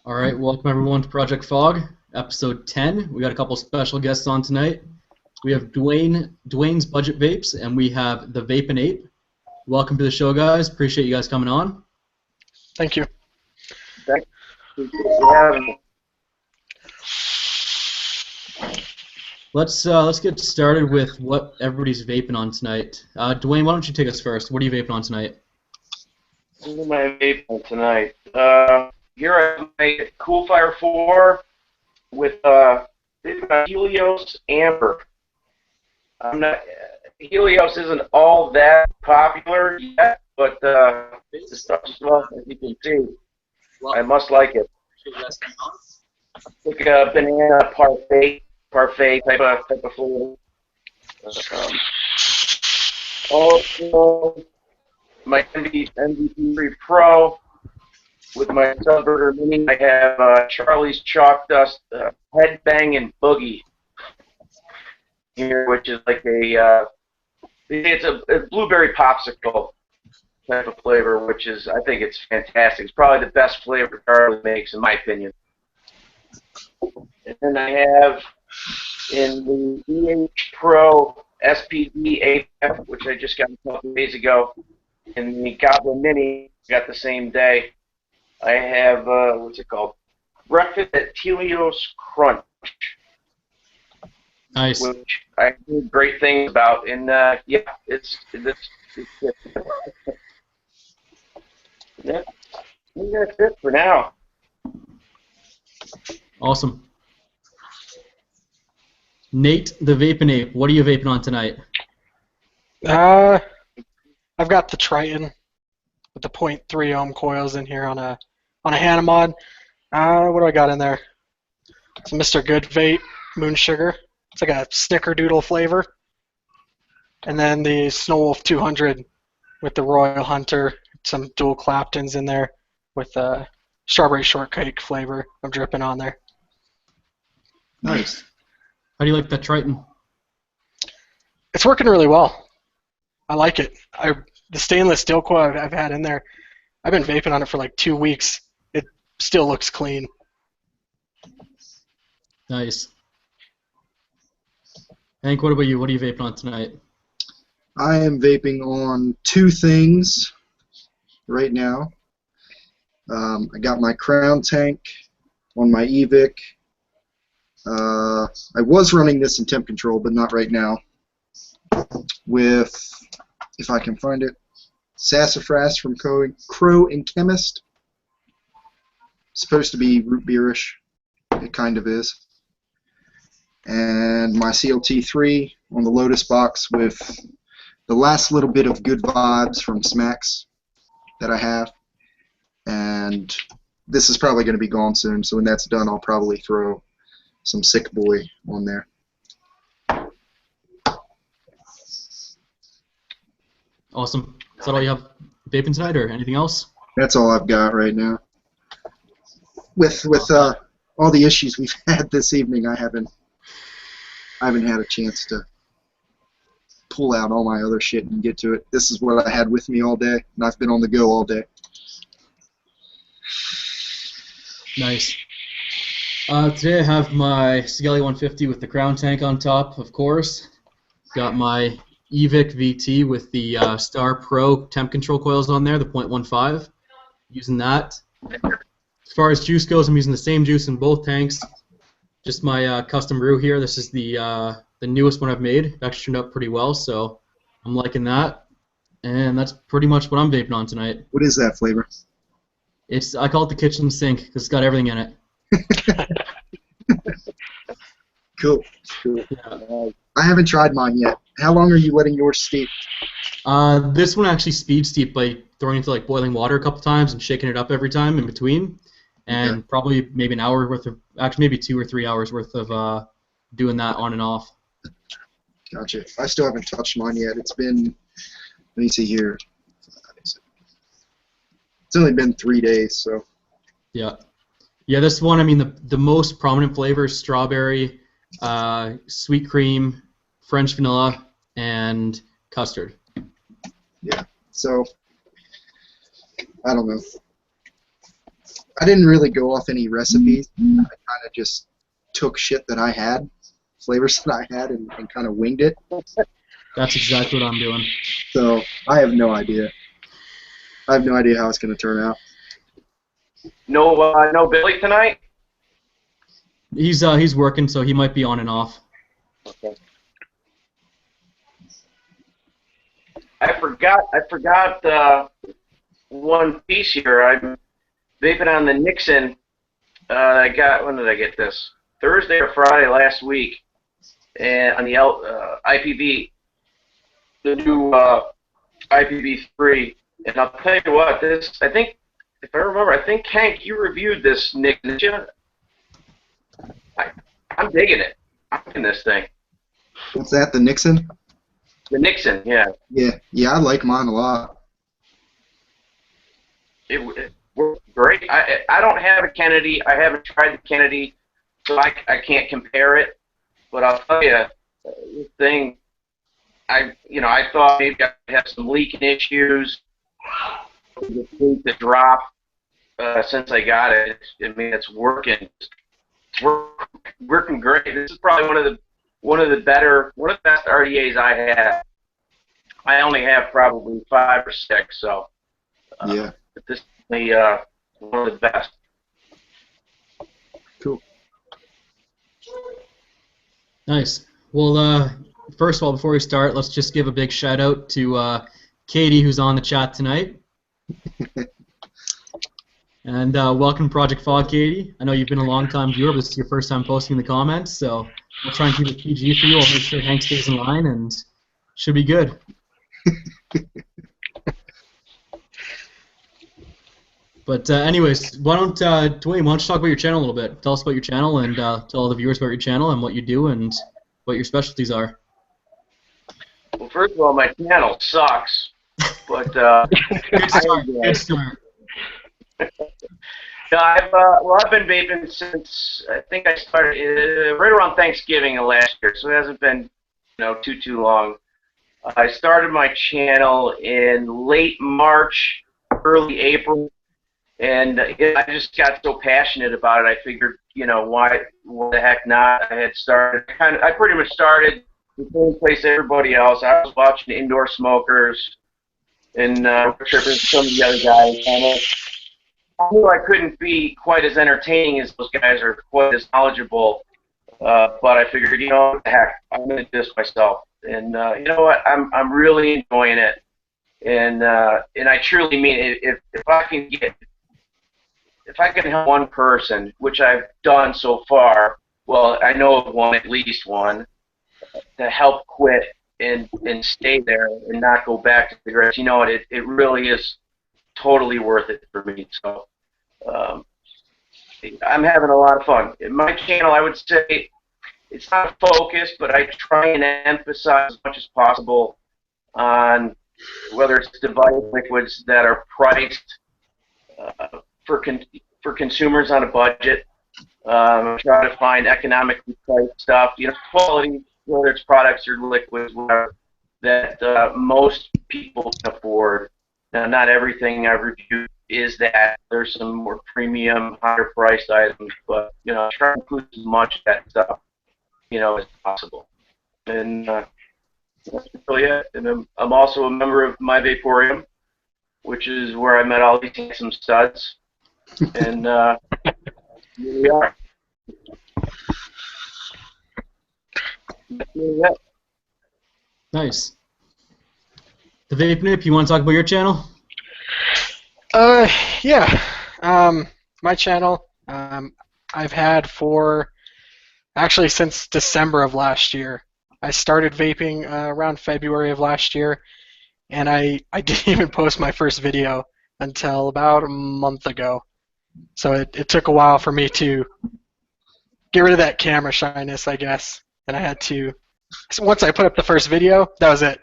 All right, welcome everyone to Project Fog, episode 10. We got a couple special guests on tonight. We have Dwayne's Budget Vapes, and we have the Vape and Ape. Welcome to the show, guys. Appreciate you guys coming on. Thank you. Thank you for having me. Let's get started with what everybody's vaping on tonight. Dwayne, why don't you take us first? What are you vaping on tonight? What am I vaping tonight? Here I have my Coolfire 4 with Helios Amber. Helios isn't all that popular yet, but the stuff is well, as you can see. I must like it. Like a banana parfait type of flavor. Also, my MVP3 Pro with my Subverter Mini. I have Charlie's Chalk Dust Headbang and Boogie here, which is like it's a blueberry popsicle type of flavor, which is, I think it's fantastic. It's probably the best flavor Charlie makes, in my opinion. And then I have in the EH Pro SPD AF, which I just got a couple days ago, in the Goblin Mini, got the same day. I have, what's it called? Breakfast at Helios Crunch. Nice. Which I heard great things about, and yeah, it's yeah, I think that's it for now. Awesome. Nate, the Vape and Ape, what are you vaping on tonight? I've got the Triton with the 0.3 ohm coils in here on a Hanamod. What do I got in there? It's a Mr. Good Vape Moon Sugar. It's like a snickerdoodle flavor. And then the Snow Wolf 200 with the Royal Hunter, some dual Claptons in there with a strawberry shortcake flavor I'm dripping on there. Nice. How do you like that Triton? It's working really well. I like it. The stainless steel coil I've had in there, I've been vaping on it for like 2 weeks. It still looks clean. Nice. Hank, what about you? What are you vaping on tonight? I am vaping on two things right now. I got my Crown Tank on my eVic. I was running this in temp control, but not right now. With, if I can find it, Sassafras from Crow and Chemist. Supposed to be root beerish. It kind of is. And my CLT3 on the Lotus box with the last little bit of good vibes from Smacks that I have. And this is probably going to be gone soon, so when that's done, I'll probably throw some Sick Boy on there. Awesome. Is that all you have vaping tonight, or anything else? That's all I've got right now. With all the issues we've had this evening, I haven't had a chance to pull out all my other shit and get to it. This is what I had with me all day, and I've been on the go all day. Nice. Today I have my Skelly 150 with the Crown Tank on top, of course. Got my eVic VT with the Star Pro temp control coils on there, the 0.15. Using that. As far as juice goes, I'm using the same juice in both tanks. Just my custom brew here. This is the newest one I've made. It actually turned out pretty well, so I'm liking that. And that's pretty much what I'm vaping on tonight. What is that flavor? I call it the kitchen sink because it's got everything in it. Cool. Yeah. I haven't tried mine yet. How long are you letting yours steep? This one actually speed steep by throwing it into like boiling water a couple times and shaking it up every time in between, and probably maybe an hour worth of, actually maybe 2 or 3 hours worth of doing that on and off. Gotcha. I still haven't touched mine yet. It's been, let me see here. It's only been 3 days, so. Yeah. Yeah, this one, I mean, the most prominent flavors: strawberry, sweet cream, French vanilla, and custard. Yeah. So I don't know. I didn't really go off any recipes. I kind of just took shit that I had, flavors that I had, and kind of winged it. That's exactly what I'm doing. So I have no idea. I have no idea how it's going to turn out. No Billy tonight? He's working, so he might be on and off. Okay. I forgot one piece here. I'm vaping on the Nixon. When did I get this? Thursday or Friday last week, and on the IPV, the new IPV3. And I'll tell you what, I think, if I remember, I think Hank, you reviewed this, Nick, didn't you? I'm digging it. I'm digging this thing. What's that? The Nixon? The Nixon, yeah. Yeah, I like mine a lot. It works great. I don't have a Kennedy. I haven't tried the Kennedy, so I can't compare it. But I'll tell you, this thing, I thought maybe I'd have some leaking issues. The drop since I got it. I mean, it's working. It's working great. This is probably one of the best RDAs I have. I only have probably 5 or 6, so Yeah. this is one of the best. Cool. Nice. Well, first of all, before we start, let's just give a big shout out to Katie, who's on the chat tonight. And welcome, Project Fog, Katie. I know you've been a long-time viewer, but this is your first time posting in the comments, so we'll try and keep it PG for you. I'll make sure Hank stays in line, and should be good. But anyways, why don't Dwayne, why don't you talk about your channel a little bit? Tell us about your channel, and tell all the viewers about your channel and what you do and what your specialties are. Well, first of all, my channel sucks, but Good start. Good start. No, I've been vaping since I think I started right around Thanksgiving of last year, so it hasn't been too long. I started my channel in late March, early April, and I just got so passionate about it. I figured, why the heck not? I pretty much started the same place everybody else. I was watching Indoor Smokers and some of the other guys. And I knew I couldn't be quite as entertaining as those guys or quite as knowledgeable, but I figured, what the heck, I'm going to do this myself. And you know what? I'm really enjoying it, and I truly mean it. If I can help one person, which I've done so far, well, I know of one, at least one, to help quit and stay there and not go back to cigarettes, it really is totally worth it for me. So I'm having a lot of fun. In my channel, I would say it's not focused, but I try and emphasize as much as possible on whether it's device liquids that are priced for consumers on a budget. Try to find economically priced stuff, quality, whether it's products or liquids, whatever, that most people can afford. Now, not everything I've reviewed is that. There's some more premium, higher priced items, but try to include as much of that stuff, as possible. And that's really it. And I'm also a member of My Vaporium, which is where I met all these handsome studs. And here we are. That's really it. Nice. The Vape Nip, you want to talk about your channel? Yeah. My channel, I've had actually since December of last year. I started vaping around February of last year, and I didn't even post my first video until about a month ago. So it took a while for me to get rid of that camera shyness, I guess. And I had to. So once I put up the first video, that was it.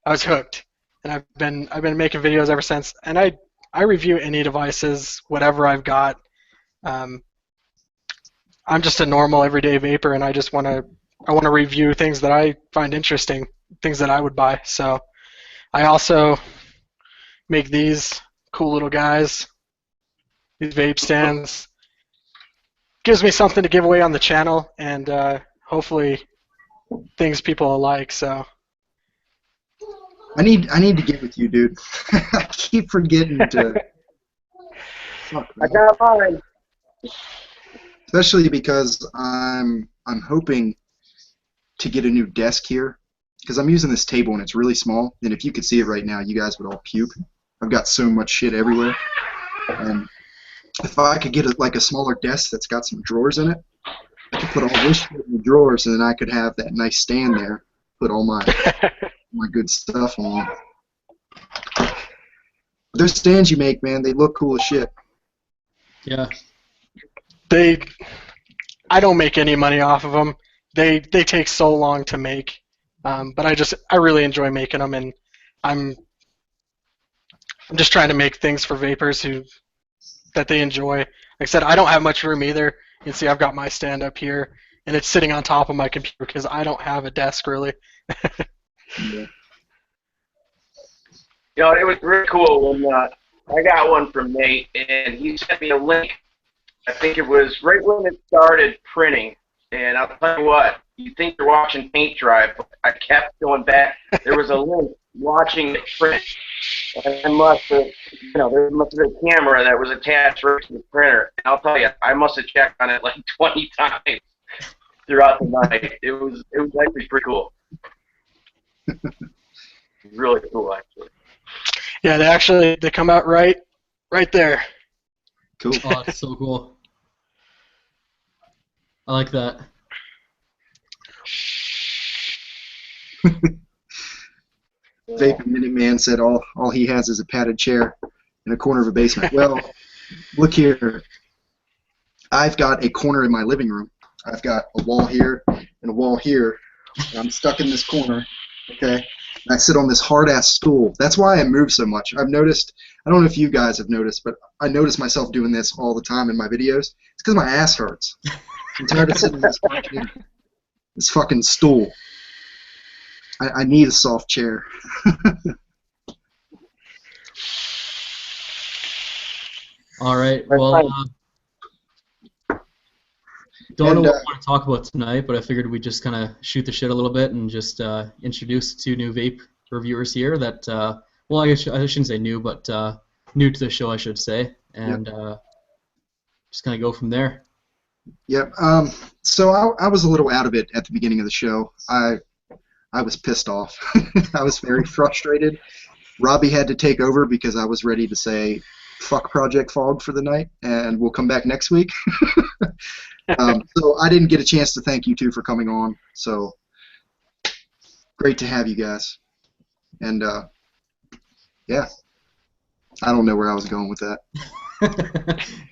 I was hooked, and I've been making videos ever since. And I review any devices, whatever I've got. I'm just a normal everyday vapor, and I want to review things that I find interesting, things that I would buy. So I also make these cool little guys. These vape stands gives me something to give away on the channel, and hopefully things people will like. So I need to get with you, dude. I keep forgetting to. Fuck, I man. got mine. Especially because I'm hoping to get a new desk here, because I'm using this table and it's really small. And if you could see it right now, you guys would all puke. I've got so much shit everywhere. And if I could get like a smaller desk that's got some drawers in it, I could put all this shit in the drawers, and then I could have that nice stand there, put all my good stuff on. Those stands you make, man, they look cool as shit. Yeah. I don't make any money off of them. They take so long to make, but I really enjoy making them, and I'm just trying to make things for vapors that they enjoy. Like I said, I don't have much room either. You can see I've got my stand up here, and it's sitting on top of my computer because I don't have a desk really. Yeah. You know, it was really cool when I got one from Nate, and he sent me a link. I think it was right when it started printing. And I'll tell you what, you think you're watching paint dry, but I kept going back. There was a link watching it print. And I must have, there must have been a camera that was attached right to the printer. And I'll tell you, I must have checked on it like 20 times throughout the night. It was actually pretty cool. Really cool, actually. Yeah, they come out right there. Cool. Oh, it's so cool. I like that. Vape Minute Man said all he has is a padded chair in a corner of a basement. Well, look here. I've got a corner in my living room. I've got a wall here and a wall here. And I'm stuck in this corner, okay? And I sit on this hard-ass stool. That's why I move so much. I've noticed, I don't know if you guys have noticed, but I notice myself doing this all the time in my videos. It's because my ass hurts. I'm tired of sitting in this fucking stool. I need a soft chair. All right. Well, don't know what I want to talk about tonight, but I figured we'd just kind of shoot the shit a little bit and just introduce 2 new vape reviewers here that, well, I guess I shouldn't say new, but new to the show, I should say, and just kind of go from there. Yep. So I was a little out of it at the beginning of the show. I was pissed off. I was very frustrated. Robbie had to take over because I was ready to say, fuck Project Fog for the night, and we'll come back next week. So I didn't get a chance to thank you two for coming on. So great to have you guys. And yeah, I don't know where I was going with that.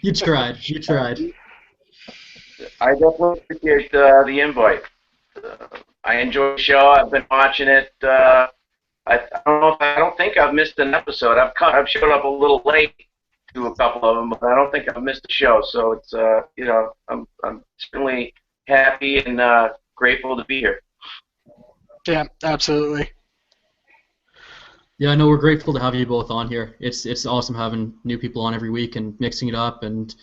You tried. You tried. I definitely appreciate the invite. I enjoy the show. I've been watching it. I don't think I've missed an episode. I've showed up a little late to a couple of them, but I don't think I've missed a show. So it's I'm certainly happy and grateful to be here. Yeah, absolutely. Yeah, I know we're grateful to have you both on here. It's awesome having new people on every week and mixing it up and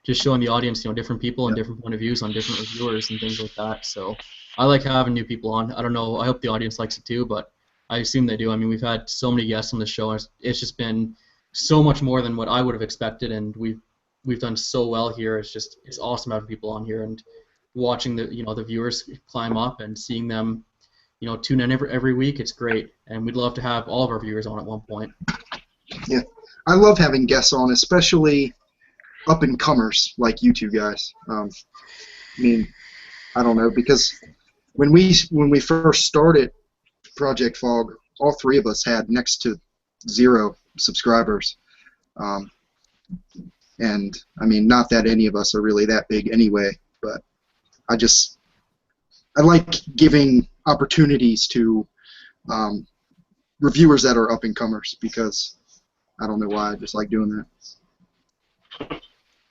just showing the audience, different people and different point of views on different reviewers and things like that. So I like having new people on. I don't know. I hope the audience likes it too, but I assume they do. I mean, we've had so many guests on the show, and it's just been so much more than what I would have expected, and we've done so well here. It's awesome having people on here and watching the viewers climb up and seeing them tune in every week. It's great, and we'd love to have all of our viewers on at one point. Yeah, I love having guests on, especially up and comers like you two guys. I mean, I don't know, because when we first started Project Fog, all 3 of us had next to 0 subscribers, and I mean, not that any of us are really that big anyway, but I like giving opportunities to reviewers that are up and comers, because I don't know why, I just like doing that.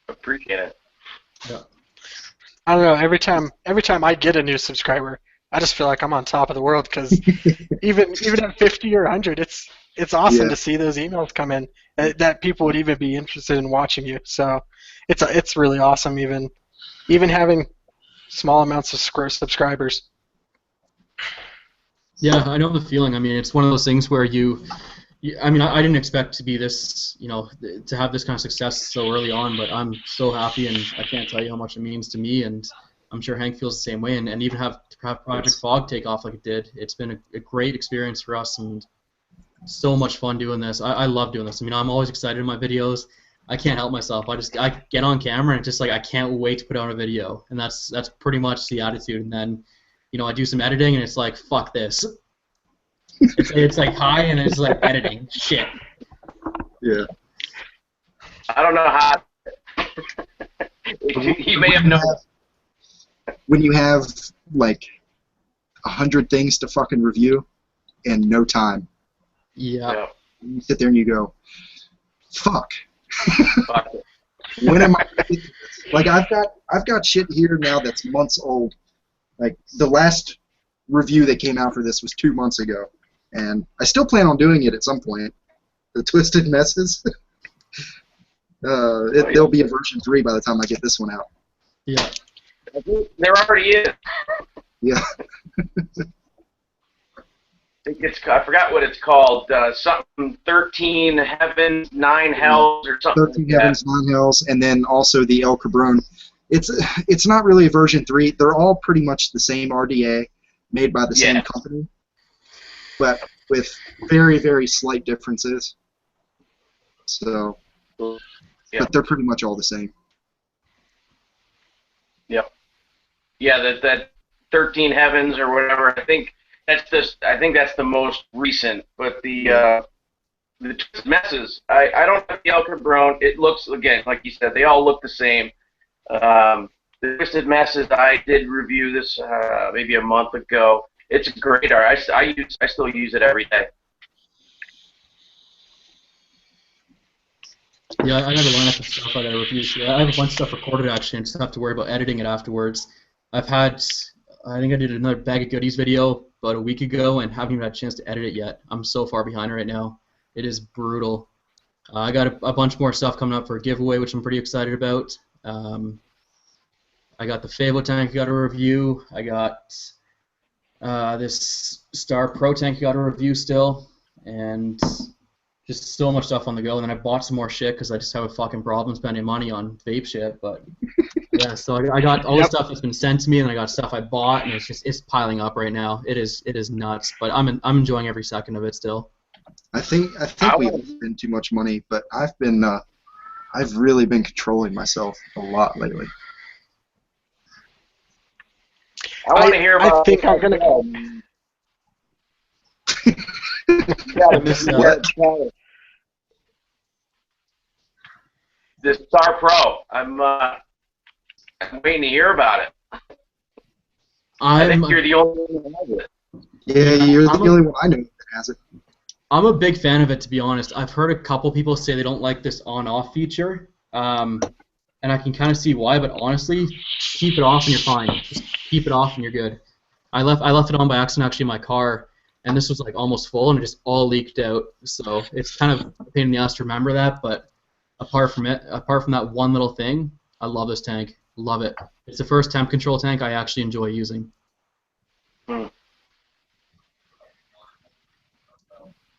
Appreciate it. Yeah. I don't know. Every time I get a new subscriber, I just feel like I'm on top of the world because even at 50 or 100, it's awesome Yeah. to see those emails come in that people would even be interested in watching you. So it's really awesome, even having small amounts of subscribers. Yeah, I know the feeling. I mean, it's one of those things where I mean, I didn't expect to be this, to have this kind of success so early on, but I'm so happy, and I can't tell you how much it means to me, and I'm sure Hank feels the same way, and even have Project Fog take off like it did. It's been a great experience for us, and so much fun doing this. I love doing this. I mean, I'm always excited in my videos. I can't help myself. I get on camera and it's just like I can't wait to put out a video, and that's pretty much the attitude. And then, I do some editing and it's like fuck this. It's like hi and it's like editing shit. Yeah. I don't know how. You may have known. When you have like 100 things to fucking review and no time, Yeah. you sit there and you go, fuck. Fuck it. When am I? Like I've got shit here now that's months old. Like the last review that came out for this was 2 months ago, and I still plan on doing it at some point. The Twisted Messes. There'll be a version 3 by the time I get this one out. Yeah. There already is. Yeah. I forgot what it's called. Something 13 heavens, 9 hells, or something. 13 like Heavens, 9 Hells, and then also the El Cabron. It's not really a version 3. They're all pretty much the same RDA, made by the same company, but with very, very slight differences. So, but they're pretty much all the same. Yep. Yeah, that 13 heavens or whatever. I think that's the most recent. But the Twisted Messes, I don't have the El Cabron. It looks, again, like you said, they all look the same. The Twisted Messes, I did review this maybe a month ago. It's great art. I still use it every day. Yeah, I got a lineup of stuff I got to review. So I have a bunch of stuff recorded actually, and just have to worry about editing it afterwards. I think I did another Bag of Goodies video about a week ago, and haven't even had a chance to edit it yet. I'm so far behind right now. It is brutal. I got a bunch more stuff coming up for a giveaway, which I'm pretty excited about. I got the Favo tank I got to review. I got this Star Pro tank I got to review still, and just so much stuff on the go. And then I bought some more shit because I just have a fucking problem spending money on vape shit. But yeah, so I got all the stuff that's been sent to me, and I got stuff I bought, and it's piling up right now. It is nuts, but I'm enjoying every second of it still. I think we all spend too much money, but I've really been controlling myself a lot lately. I want to hear about. I think I'm gonna. This Star Pro. I'm waiting to hear about it. I think you're the only one that has it. Yeah, you're the only one I know that has it. I'm a big fan of it, to be honest. I've heard a couple people say they don't like this on-off feature, and I can kind of see why. But honestly, keep it off and you're fine. Just keep it off and you're good. I left it on by accident actually in my car, and this was like almost full, and it just all leaked out. So it's kind of a pain in the ass to remember that. But apart from that one little thing, I love this tank. Love it. It's the first temp control tank I actually enjoy using.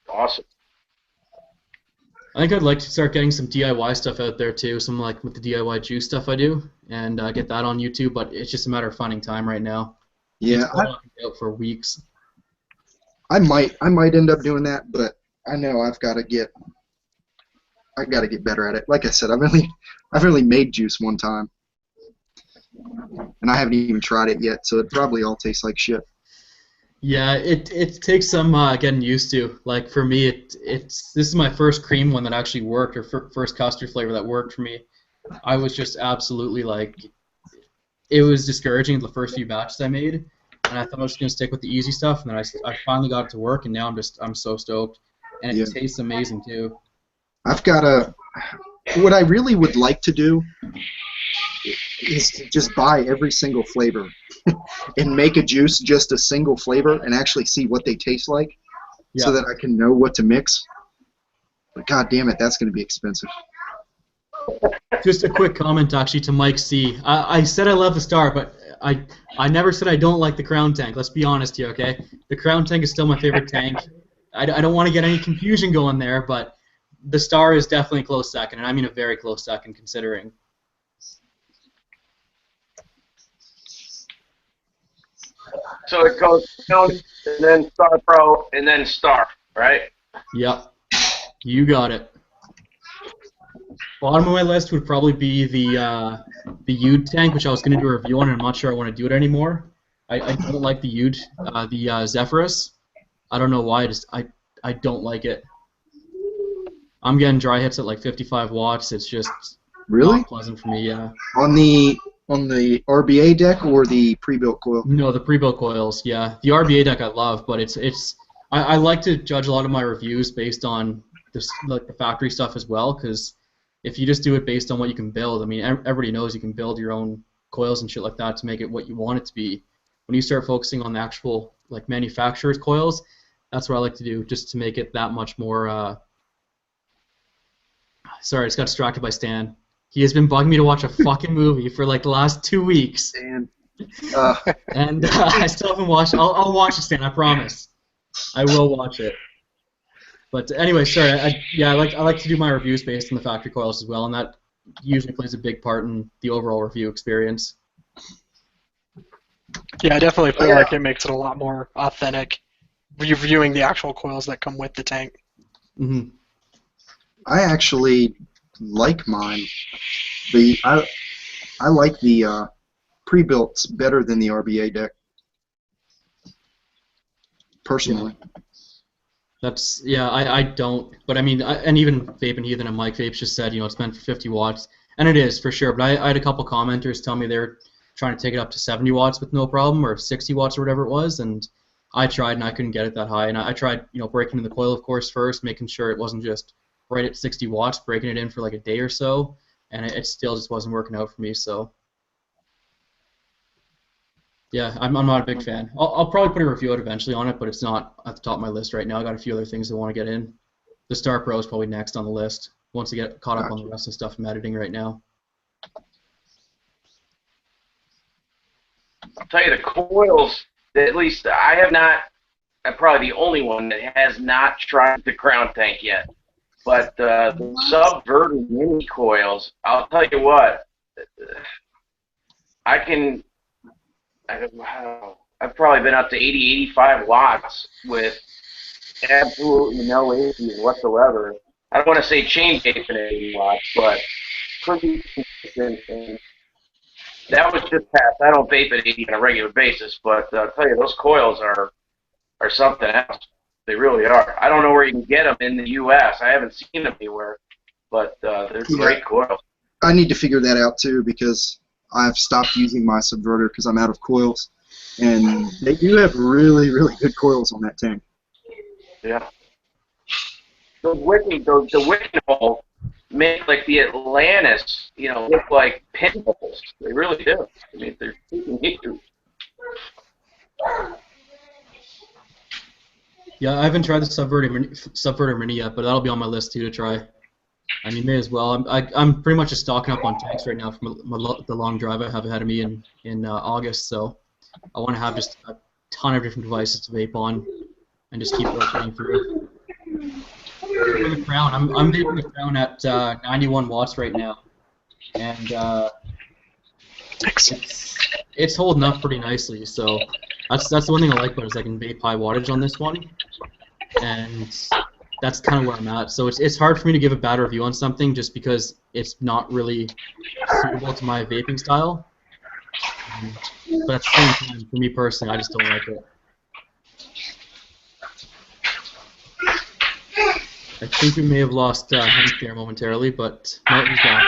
Awesome. I think I'd like to start getting some DIY stuff out there too, some like with the DIY juice stuff I do, and get that on YouTube. But it's just a matter of finding time right now. Yeah, I've been out for weeks. I might end up doing that, but I know I gotta get better at it. Like I said, I've only made juice one time, and I haven't even tried it yet, so it probably all tastes like shit. Yeah, it takes some getting used to. Like for me, this is my first cream one that actually worked, or first custard flavor that worked for me. I was just absolutely like, it was discouraging the first few batches I made, and I thought I was just gonna stick with the easy stuff, and then I finally got it to work, and now I'm so stoked, and it tastes amazing too. What I really would like to do is to just buy every single flavor and make a juice just a single flavor and actually see what they taste like, so that I can know what to mix. But god damn it, that's going to be expensive. Just a quick comment, actually, to Mike C. I said I love the Star, but I never said I don't like the Crown Tank. Let's be honest here, okay? The Crown Tank is still my favorite tank. I don't want to get any confusion going there, but the Star is definitely a close second, and I mean a very close second, considering. So it goes Crown, and then Star Pro, and then Star, right? Yep. You got it. Bottom of my list would probably be the Ude tank, which I was going to do a review on, and I'm not sure I want to do it anymore. I don't like the Ude, the Zephyrus. I don't know why. I don't like it. I'm getting dry hits at like 55 watts. It's just Really? not pleasant for me. Yeah. On the RBA deck or the pre-built coil? No, the pre-built coils. Yeah, the RBA deck I love, but I like to judge a lot of my reviews based on this, like the factory stuff as well, because if you just do it based on what you can build, I mean, everybody knows you can build your own coils and shit like that to make it what you want it to be. When you start focusing on the actual like manufacturer's coils, that's what I like to do, just to make it that much more. Sorry, I just got distracted by Stan. He has been bugging me to watch a fucking movie for like the last 2 weeks. And And I still haven't watched. I'll watch it, Stan. I promise. I will watch it. But anyway, sorry. I like to do my reviews based on the factory coils as well, and that usually plays a big part in the overall review experience. Yeah, I definitely feel like it makes it a lot more authentic reviewing the actual coils that come with the tank. Mm-hmm. I actually like mine. I like the pre-builts better than the RBA deck. Personally. That's I don't, but I mean, and even Vape and Heathen and Mike Vape just said, it's meant for 50 watts, and it is for sure. But I had a couple commenters tell me they're trying to take it up to 70 watts with no problem, or 60 watts or whatever it was, and I tried and I couldn't get it that high. And I tried, breaking in the coil, of course, first, making sure it wasn't just right at 60 watts, breaking it in for like a day or so, and it still just wasn't working out for me. So yeah, I'm not a big fan. I'll probably put a review out eventually on it, but it's not at the top of my list right now. I got a few other things I want to get in. The Star Pro is probably next on the list once I get caught up on the rest of the stuff I'm editing right now. I'll tell you, the coils, at least I have not, I'm probably the only one that has not tried the Crown Tank yet. But the Subverter mini coils, I'll tell you what, I've probably been up to 80, 85 watts with absolutely no issues whatsoever. I don't want to say chain vaping at 80 watts, but pretty consistent. And that was just past. I don't vape at 80 on a regular basis, but I'll tell you, those coils are something else. They really are. I don't know where you can get them in the U.S. I haven't seen them anywhere, but they're great coils. I need to figure that out too, because I've stopped using my Subverter because I'm out of coils, and they do have really, really good coils on that tank. Yeah. The wicking hole make like the Atlantis, look like pinholes. They really do. I mean, they're freaking huge. Yeah, I haven't tried the Subverter Mini yet, but that'll be on my list too to try. I mean, may as well. I'm pretty much just stocking up on tanks right now from the long drive I have ahead of me in August, so I want to have just a ton of different devices to vape on and just keep rotating through. For the Crown, I'm vaping the Crown at 91 watts right now, and it's holding up pretty nicely. So that's the one thing I like about it, is I can vape high wattage on this one, and that's kind of where I'm at. So it's hard for me to give a bad review on something just because it's not really suitable to my vaping style. But at the same time, for me personally, I just don't like it. I think we may have lost Hank there momentarily, but no, he's back.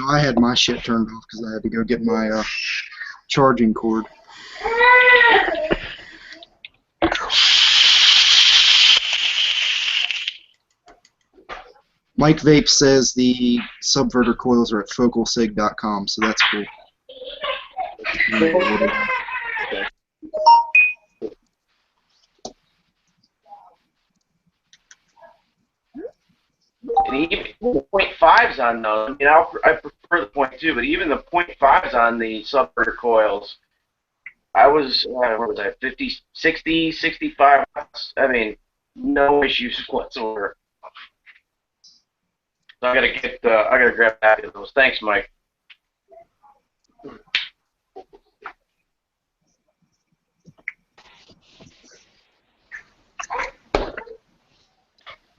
I had my shit turned off because I had to go get my charging cord. Mike Vape says the Subverter coils are at focalsig.com, so that's cool. even the .5s on those, I mean, I prefer the .2, but even the .5s on the subverter coils, I was, what was that, 50, 60, 65 watts? I mean, no issues whatsoever. So I gotta grab back of those. Thanks, Mike.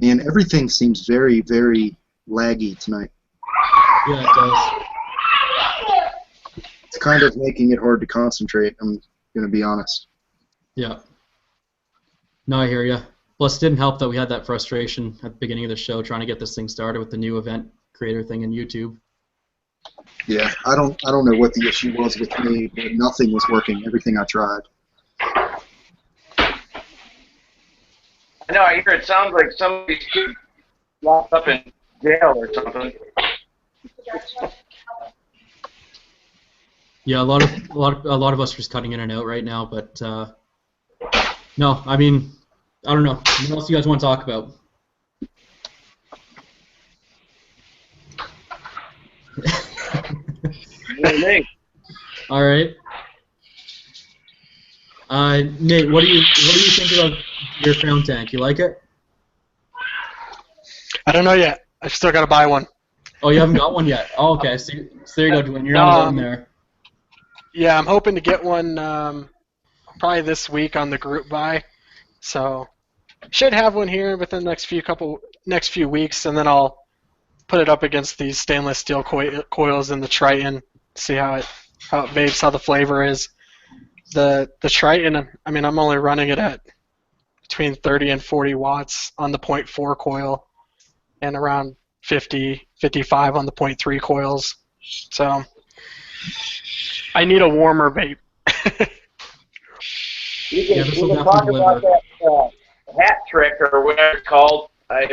Man, everything seems very, very laggy tonight. Yeah, it does. It's kind of making it hard to concentrate, I'm going to be honest. Yeah. No, I hear you. Plus, it didn't help that we had that frustration at the beginning of the show trying to get this thing started with the new event creator thing in YouTube. Yeah, I don't know what the issue was with me, but nothing was working. Everything I tried. I know, I hear it sounds like somebody's locked up in jail or something. Yeah, a lot of us are just cutting in and out right now, but no, I mean, I don't know. What else do you guys want to talk about? All right. Nate, what do you think about your crown tank? You like it? I don't know yet. I've still got to buy one. Oh, you haven't got one yet. Oh, okay. So there you go, Dwayne. You're on the button there. Yeah, I'm hoping to get one probably this week on the group buy. So should have one here within the next few weeks, and then I'll put it up against these stainless steel coils in the Triton, see how it vapes, how the flavor is. The Triton, I mean, I'm only running it at between 30 and 40 watts on the .4 coil, and around 50, 55 on the .3 coils. So I need a warmer vape. We can talk about that hat trick or whatever it's called. I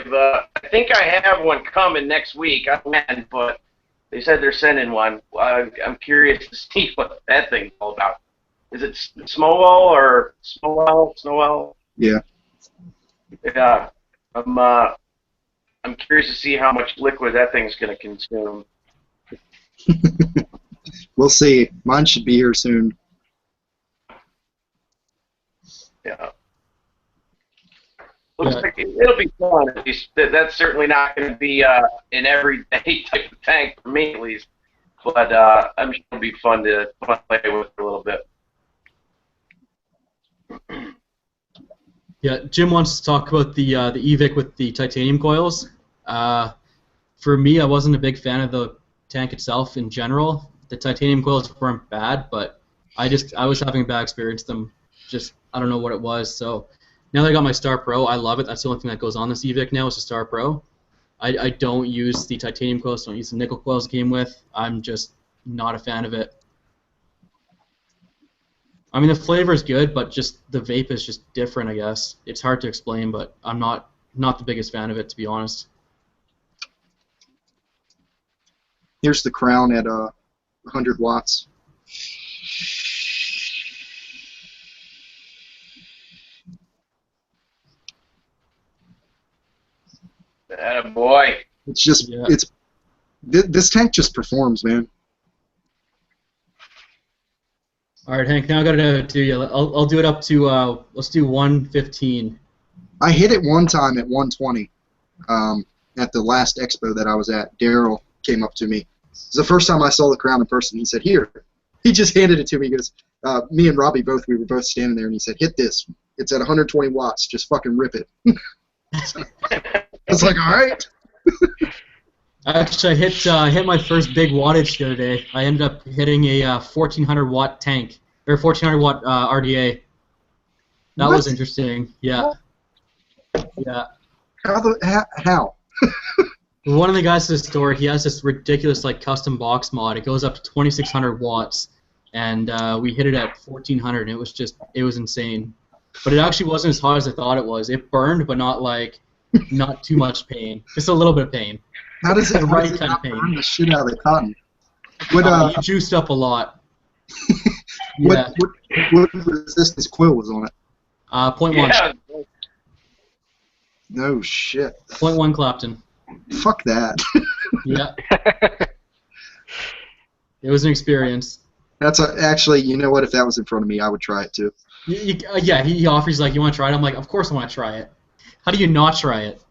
think I have one coming next week. I went, but they said they're sending one. I'm curious to see what that thing's all about. Is it Smowell or Snowell? Yeah. Yeah. I'm curious to see how much liquid that thing's going to consume. We'll see. Mine should be here soon. Yeah. Looks like it'll be fun. At least that's certainly not going to be an everyday type of tank for me, at least. But I'm sure it'll be fun to play with for a little bit. Yeah, Jim wants to talk about the EVIC with the titanium coils. For me, I wasn't a big fan of the tank itself in general. The titanium coils weren't bad, but I was having a bad experience with them. Just I don't know what it was. So now that I got my Star Pro, I love it. That's the only thing that goes on this EVIC now is the Star Pro. I don't use the titanium coils, don't use the nickel coils it came with. I'm just not a fan of it. I mean, the flavor is good, but just the vape is just different, I guess. It's hard to explain, but I'm not the biggest fan of it, to be honest. Here's the crown at 100 watts. Boy. It's just this tank just performs, man. All right, Hank. Now I gotta do you. I'll do it up to let's do 115. I hit it one time at 120 at the last expo that I was at. Daryl came up to me. It was the first time I saw the crown in person. He said, "Here." He just handed it to me. He goes, "Me and Robbie we were both standing there," and he said, "Hit this. It's at 120 watts. Just fucking rip it." I was like, "All right." Actually, I hit my first big wattage the other day. I ended up hitting a 1400 watt tank or 1400 watt RDA. That was interesting. Yeah. Yeah. How? One of the guys at the store, he has this ridiculous like custom box mod. It goes up to 2600 watts, and we hit it at 1400. And it was insane. But it actually wasn't as hot as I thought it was. It burned, but not too much pain. Just a little bit of pain. How does it right kind kind of pain? Burn the shit out of the cotton? You juiced up a lot. Yeah. What resistance coil was on it? 0.1. Yeah. No shit. 0.1 Clapton. Fuck that. Yeah, it was an experience. Actually, you know what? If that was in front of me, I would try it too. Yeah, he offers like, you want to try it? I'm like, of course I want to try it. How do you not try it?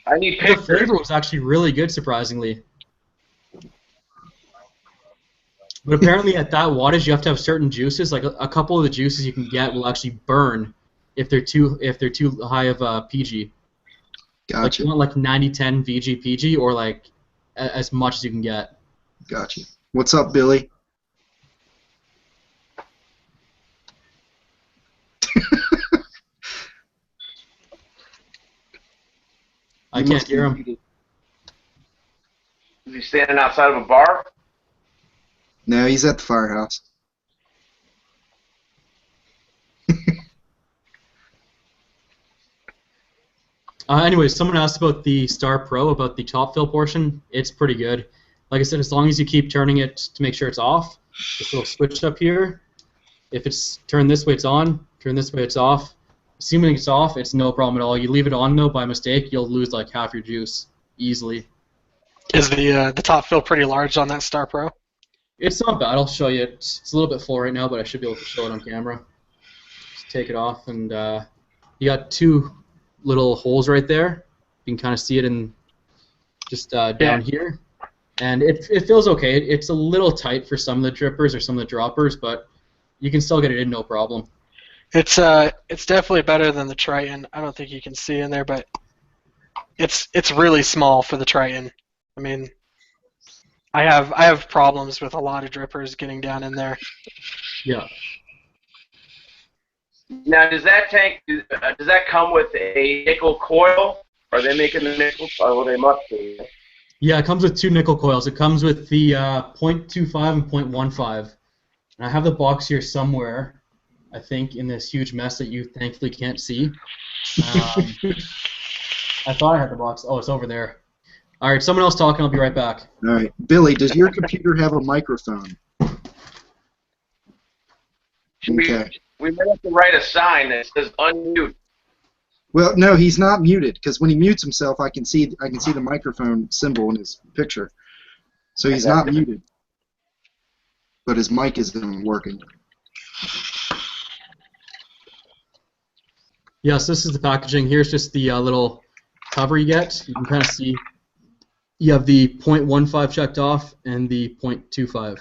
I need The pictures. flavor was actually really good, surprisingly. But apparently at that wattage, you have to have certain juices. Like a couple of the juices you can get will actually burn if they're too high of PG. Like Gotcha. you want like 90-10 VG PG or like as much as you can get. Gotcha. What's up, Billy? I can't hear him. Is he standing outside of a bar? No, he's at the firehouse. Anyways, someone asked about the Star Pro, about the top fill portion. It's pretty good. Like I said, as long as you keep turning it to make sure it's off, this little switch up here, if it's turned this way, it's on. Turn this way, it's off. Assuming it's off, it's no problem at all. You leave it on, though, by mistake, you'll lose like half your juice easily. Is the top fill pretty large on that Star Pro? It's not bad. I'll show you. It's a little bit full right now, but I should be able to show it on camera. Just take it off, and you got two little holes right there. You can kind of see it in just down here. And it feels okay. It's a little tight for some of the drippers or some of the droppers, but you can still get it in no problem. It's definitely better than the Triton. I don't think you can see in there, but it's really small for the Triton. I mean, I have problems with a lot of drippers getting down in there. Yeah. Now, does that tank does that come with a nickel coil? Are they making the nickel? Oh, well, they must be. Yeah, it comes with two nickel coils. It comes with the .25 and .15. And I have the box here somewhere, I think, in this huge mess that you thankfully can't see. I thought I had the box. Oh, it's over there. All right, someone else talking. I'll be right back. All right. Billy, does your computer have a microphone? Okay. We might have to write a sign that says unmute. Well, no, he's not muted because when he mutes himself, I can see the microphone symbol in his picture. So he's not muted, but his mic isn't working. Yes, this is the packaging. Here's just the little cover you get. You can kind of see you have the .15 checked off and the .25.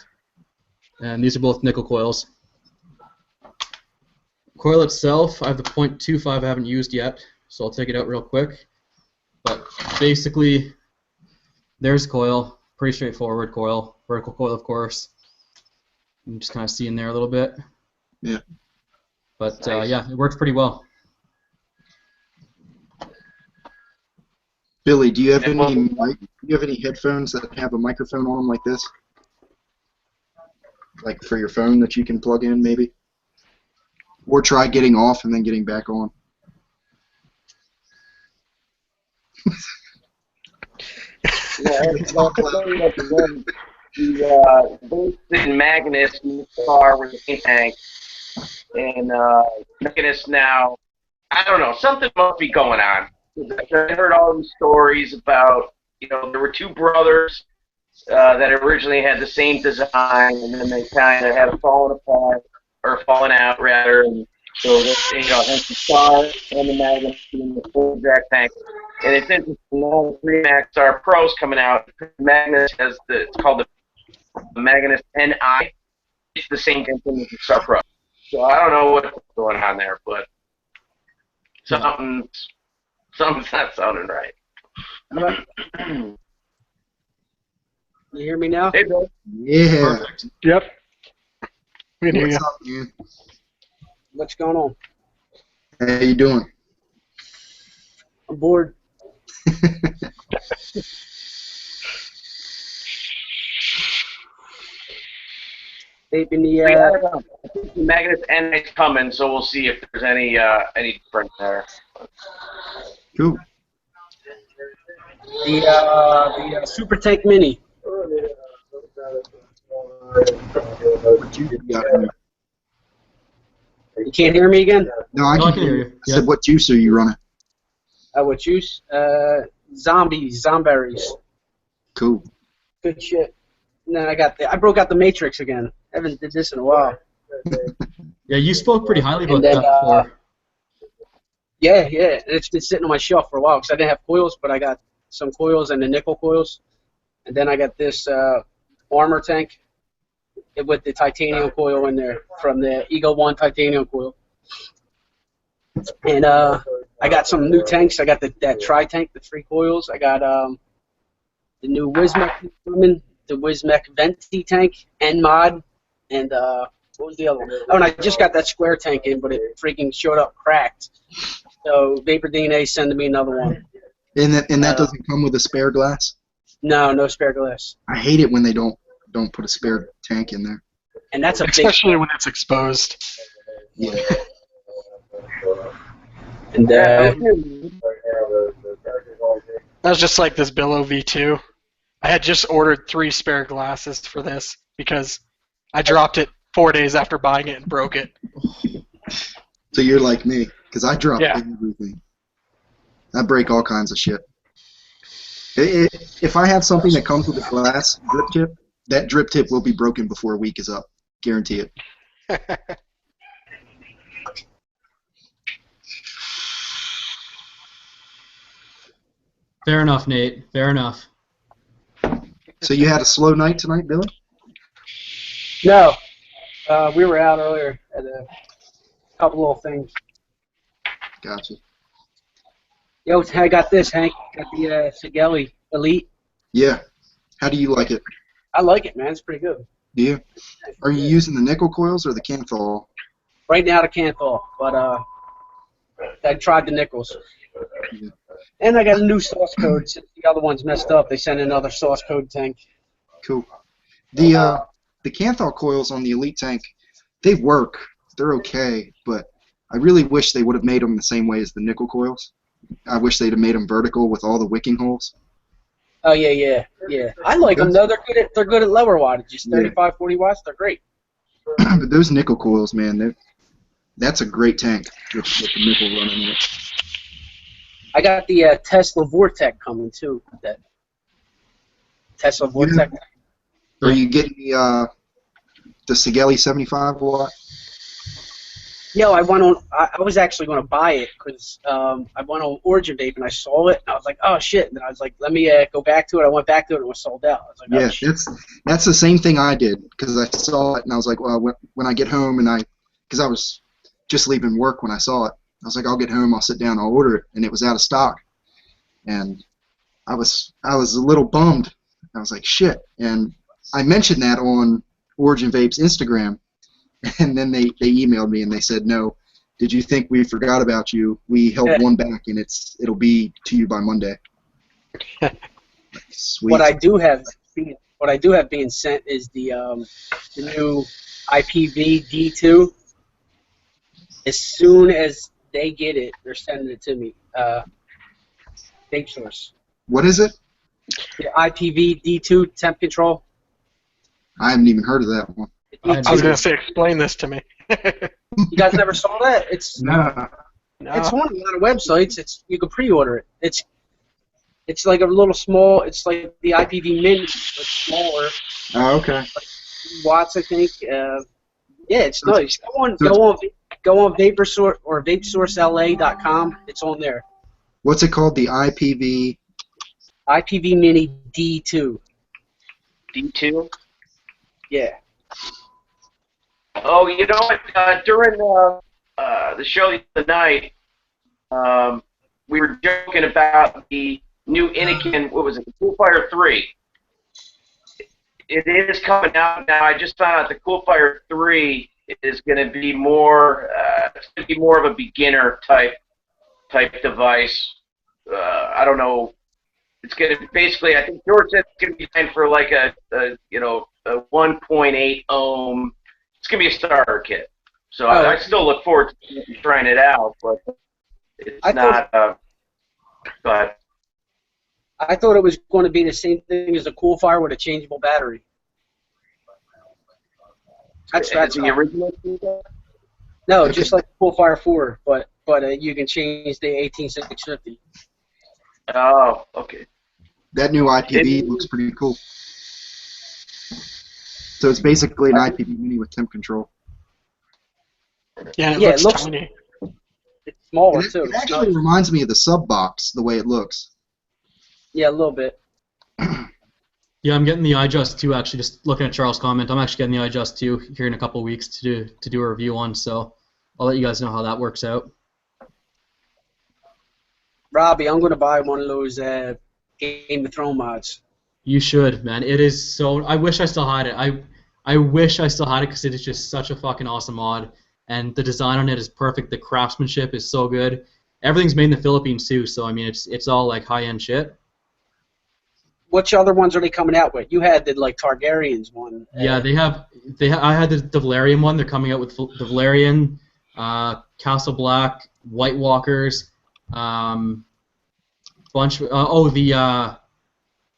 And these are both nickel coils. Coil itself, I have the .25 I haven't used yet, so I'll take it out real quick. But basically, there's coil. Pretty straightforward coil. Vertical coil, of course. You can just kind of see in there a little bit. Yeah. But Nice. yeah, it works pretty well. Billy, do you have any headphones that have a microphone on them like this? Like for your phone that you can plug in, maybe? Or try getting off and then getting back on. Yeah, the Vape and Magnus in the car with the tank, and Magnus now, I don't know, something must be going on. I heard all these stories about, there were two brothers that originally had the same design, and then they kind of had fallen apart, or fallen out rather, and so hence the Star and the Magnus and the full jack tank. And it's interesting, now the 3 Max Star Pro's coming out. Magnus has it's called the Magnus NI. It's the same thing as the Star Pro. So I don't know what's going on there, but something's not sounding right. You hear me now? Hey, Bill. Yeah. Perfect. Yep. We can hear you. What's up, man? What's going on? How you doing? I'm bored. Vaping the I don't know. I think the Magnus NI's coming, so we'll see if there's any difference there. Cool. the Super Tank Mini. What you got in there? You can't hear me again? No, I No, can hear you. I Yeah. said, what juice are you running? What juice? Zomberries. Cool. Good shit. And then I broke out the Matrix again. I haven't did this in a while. Yeah, you spoke pretty highly about And then, that before. Yeah. It's been sitting on my shelf for a while because I didn't have coils, but I got some coils and the nickel coils. And then I got this armor tank with the titanium coil in there from the Eagle 1 titanium coil. And I got some new tanks. I got that tri-tank, the 3 coils. I got the new Wismec coming, the Wismec Venti tank, N-Mod, and what was the other one? Oh, and I just got that square tank in, but it freaking showed up cracked. So Vapor DNA sending me another one. And that doesn't come with a spare glass? No spare glass. I hate it when they don't put a spare tank in there. And that's a big Especially when it's exposed. Yeah. And That was just like this Billow V2. I had just ordered 3 spare glasses for this because I dropped it 4 days after buying it and broke it. So you're like me, because I drop Yeah. everything. I break all kinds of shit. If I have something that comes with a glass drip tip, that drip tip will be broken before a week is up. Guarantee it. Fair enough, Nate. Fair enough. So you had a slow night tonight, Billy? No, we were out earlier at a couple little things. Gotcha. Yo, I got this, Hank. Got the Sigelli Elite. Yeah. How do you like it? I like it, man. It's pretty good. Do you? Are you using the nickel coils or the Canthol? Right now, the Canthol, but I tried the nickels. Yeah. And I got a new source code. Since the other one's messed up, they sent another source code tank. Cool. The Canthol coils on the Elite tank, they work. They're okay, but I really wish they would have made them the same way as the nickel coils. I wish they'd have made them vertical with all the wicking holes. Oh yeah. I like them though. They're good at lower wattages, 35, 40 watts. They're great. But those nickel coils, man, that's a great tank with the nickel running in it. I got the Tesla Vortec coming too. That Tesla Vortec. Are you getting the Sigelli 75 watt? Yo, I was actually going to buy it because I went on Origin Vape and I saw it and I was like, oh shit! And then I was like, let me go back to it. I went back to it and it was sold out. I was like, oh, Yeah, shit. that's the same thing I did because I saw it and I was like, well, when I get home because I was just leaving work when I saw it, I was like, I'll get home, I'll sit down, I'll order it, and it was out of stock, and I was a little bummed. I was like, shit, and I mentioned that on Origin Vape's Instagram. And then they emailed me and they said, no, did you think we forgot about you? We held one back and it'll be to you by Monday. Sweet. What I do have being sent is the new IPv-D2. As soon as they get it, they're sending it to me. Vape source. What is it? The IPv-D2 temp control. I haven't even heard of that one. I was going to say, explain this to me. You guys never saw that? It's No. No. It's on a lot of websites. You can pre-order it. It's like a little small. It's like the IPv Mini, but smaller. Oh, okay. Watts, I think. Yeah, it's nice. Go on VaporSource or VapeSourceLA.com. It's on there. What's it called? The IPv? IPv Mini D2. D2? Yeah. Oh, you know what? During the show the other night, we were joking about the new Anakin, what was it, the Coolfire 3. It is coming out now. I just found out the Coolfire 3 is going to be more, it's going to be more of a beginner type device. I don't know. It's going to basically, I think George said it's going to be designed for like a 1.8 ohm. It's going to be a starter kit. So I still look forward to trying it out, but it's not. Go ahead. I thought it was going to be the same thing as a Coolfire with a changeable battery. That's the original. No, just like Coolfire 4, but you can change the 18650. Oh, okay. That new IPV looks pretty cool. So it's basically an IPV mini with temp control. Yeah, and Yeah, it looks tiny. It's smaller It, too. it actually reminds me of the sub box, the way it looks. Yeah, a little bit. Yeah, I'm getting the iJust 2 actually. Just looking at Charles' comment, I'm actually getting the iJust 2 here in a couple of weeks to do a review on. So I'll let you guys know how that works out. Robbie, I'm gonna buy one of those Game of Thrones mods. You should, man. It is so. I wish I still had it. I wish I still had it because it is just such a fucking awesome mod, and the design on it is perfect. The craftsmanship is so good. Everything's made in the Philippines too, so I mean it's all like high end shit. Which other ones are they coming out with? You had the like Targaryens one. Yeah, I had the Valerian one. They're coming out with the Valerian, Castle Black, White Walkers, bunch.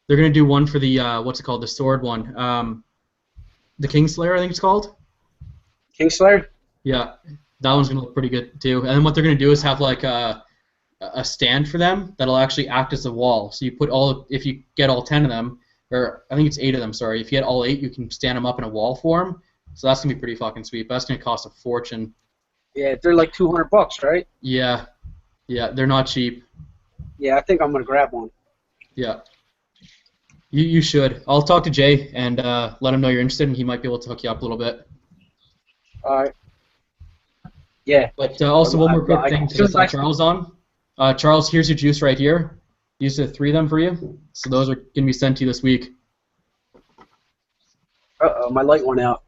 They're gonna do one for the what's it called? The sword one. The Kingslayer, I think it's called. Kingslayer? Yeah, that one's gonna look pretty good too. And then what they're gonna do is have like a stand for them that'll actually act as a wall. So you put if you get all 10 of them, or I think it's 8 of them. Sorry, if you get all 8, you can stand them up in a wall form. So that's gonna be pretty fucking sweet. But that's gonna cost a fortune. Yeah, they're like $200, right? Yeah, they're not cheap. Yeah, I think I'm gonna grab one. Yeah. You should. I'll talk to Jay and let him know you're interested, and he might be able to hook you up a little bit. All right. Yeah. But also one more quick thing to let Charles on. Charles, here's your juice right here. These are 3 of them for you. So those are going to be sent to you this week. Uh-oh, my light went out.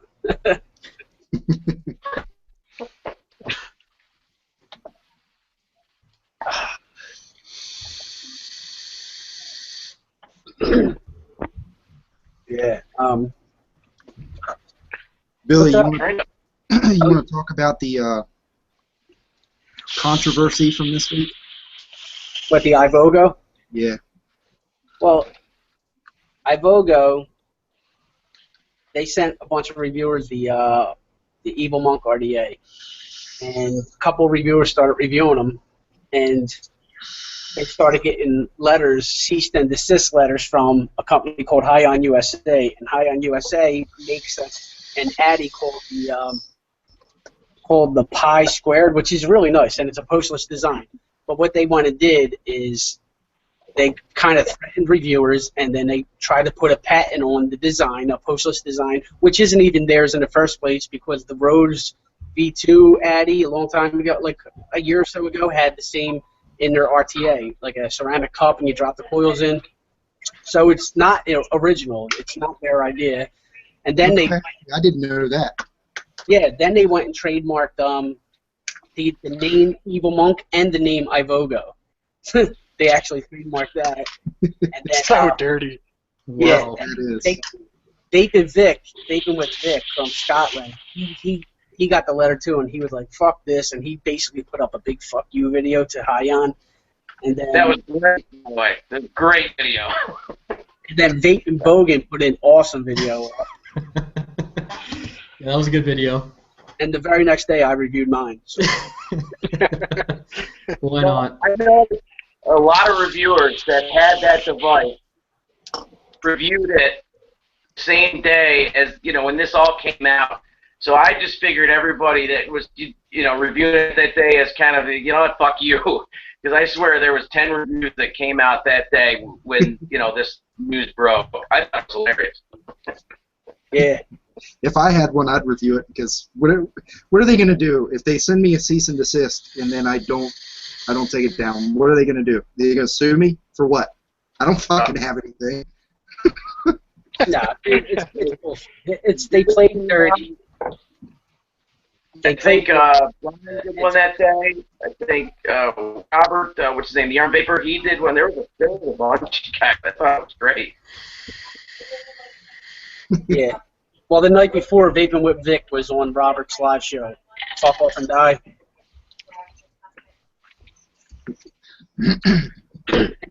Yeah. Billy, you What's want to talk about the controversy from this week? What, the iVogo? Yeah. Well, iVogo, they sent a bunch of reviewers the Evil Monk RDA, and a couple of reviewers started reviewing them, and they started getting letters, cease and desist letters from a company called High On USA, and High On USA makes an Addy called the Pi Squared, which is really nice, and it's a postless design. But what they went and did is they kind of threatened reviewers, and then they tried to put a patent on the design, a postless design, which isn't even theirs in the first place because the Rose V2 Addy a long time ago, like a year or so ago, had the same in their RTA, like a ceramic cup, and you drop the coils in. So it's not original. It's not their idea. And then I didn't know that. then they went and trademarked the name Evil Monk and the name iVogo. They actually trademarked that. And then, So dirty. Yeah, Wow, that is. Vaping with Vic from Scotland, he got the letter too, and he was like, "Fuck this," and he basically put up a big "fuck you" video to Hyon, and then That was great, by the way. That's a great video. and then Vape and Bogan put an awesome video up. Yeah, that was a good video. And the very next day, I reviewed mine. So. Why not? I know a lot of reviewers that had that device reviewed it same day as, when this all came out. So I just figured everybody that was, reviewing it that day as kind of, what, fuck you. Because I swear there was 10 reviews that came out that day when, this news broke. I thought it was hilarious. Yeah. If I had one, I'd review it because what are they going to do if they send me a cease and desist and then I don't take it down? What are they going to do? They're going to sue me for what? I don't fucking have anything. Nah, it's they played dirty. I think Brian did one that day. I think Robert, what's his name, the Arm Vapor, he did one. There was a bunch. I thought it was great. Yeah. Well, the night before, Vaping with Vic was on Robert's live show. Fuck Off and Die.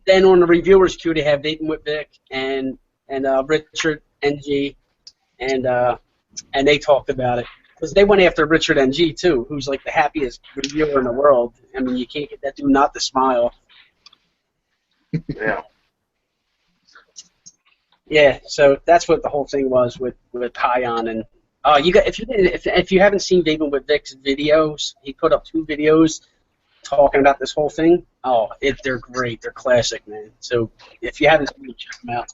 Then on the reviewers queue, they have Vaping with Vic and Richard NG, and they talked about it because they went after Richard NG too, who's like the happiest reviewer in the world. I mean, you can't get that dude not to smile. Yeah. Yeah, so that's what the whole thing was with Kion, and you got if you haven't seen Vaping with Vic's videos, he put up 2 videos talking about this whole thing. Oh, they're great, they're classic, man. So if you haven't seen them, check them out.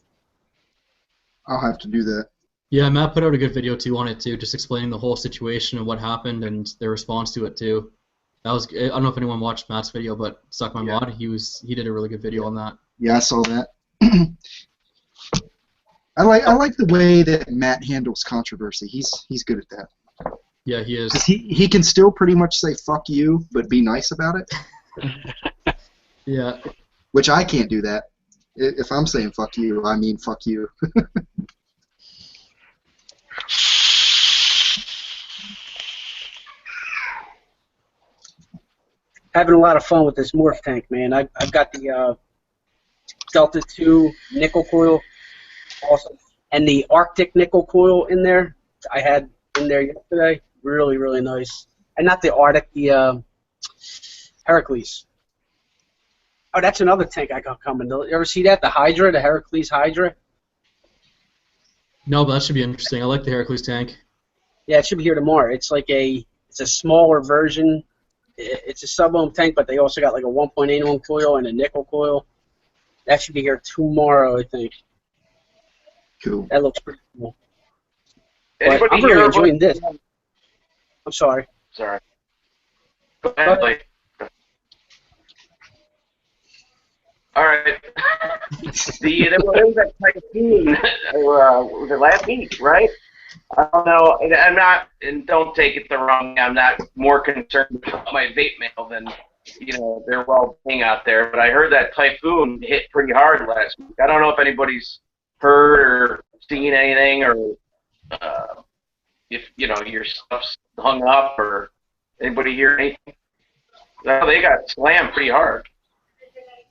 I'll have to do that. Yeah, Matt put out a good video too on it too, just explaining the whole situation and what happened and their response to it too. That was I don't know if anyone watched Matt's video, but Suck My Mod, he did a really good video on that. Yeah, I saw that. I like the way that Matt handles controversy. He's good at that. Yeah, he is. 'Cause he can still pretty much say fuck you, but be nice about it. Yeah. Which I can't do that. If I'm saying fuck you, I mean fuck you. Having a lot of fun with this morph tank, man. I've got the Delta 2 nickel coil, awesome, and the Arctic nickel coil in there. I had in there yesterday. Really, really nice. And not the Arctic, the Heracles. Oh, that's another tank I got coming. You ever see that? The Hydra, the Heracles Hydra? No, but that should be interesting. I like the Heracles tank. Yeah, it should be here tomorrow. It's like it's a smaller version. It's a sub-ohm tank, but they also got like a 1.8 ohm coil and a nickel coil. That should be here tomorrow, I think. Cool. That looks pretty cool. Anybody I'm here really about- enjoying this. I'm sorry. Sorry. Go ahead, Blake. All right. There was that typhoon was it last week, right? I don't know. And I'm not, and don't take it the wrong way. I'm not more concerned about my vape mail than, their well-being out there. But I heard that typhoon hit pretty hard last week. I don't know if anybody's heard or seen anything, or if your stuff's hung up, or anybody hear anything. No, they got slammed pretty hard.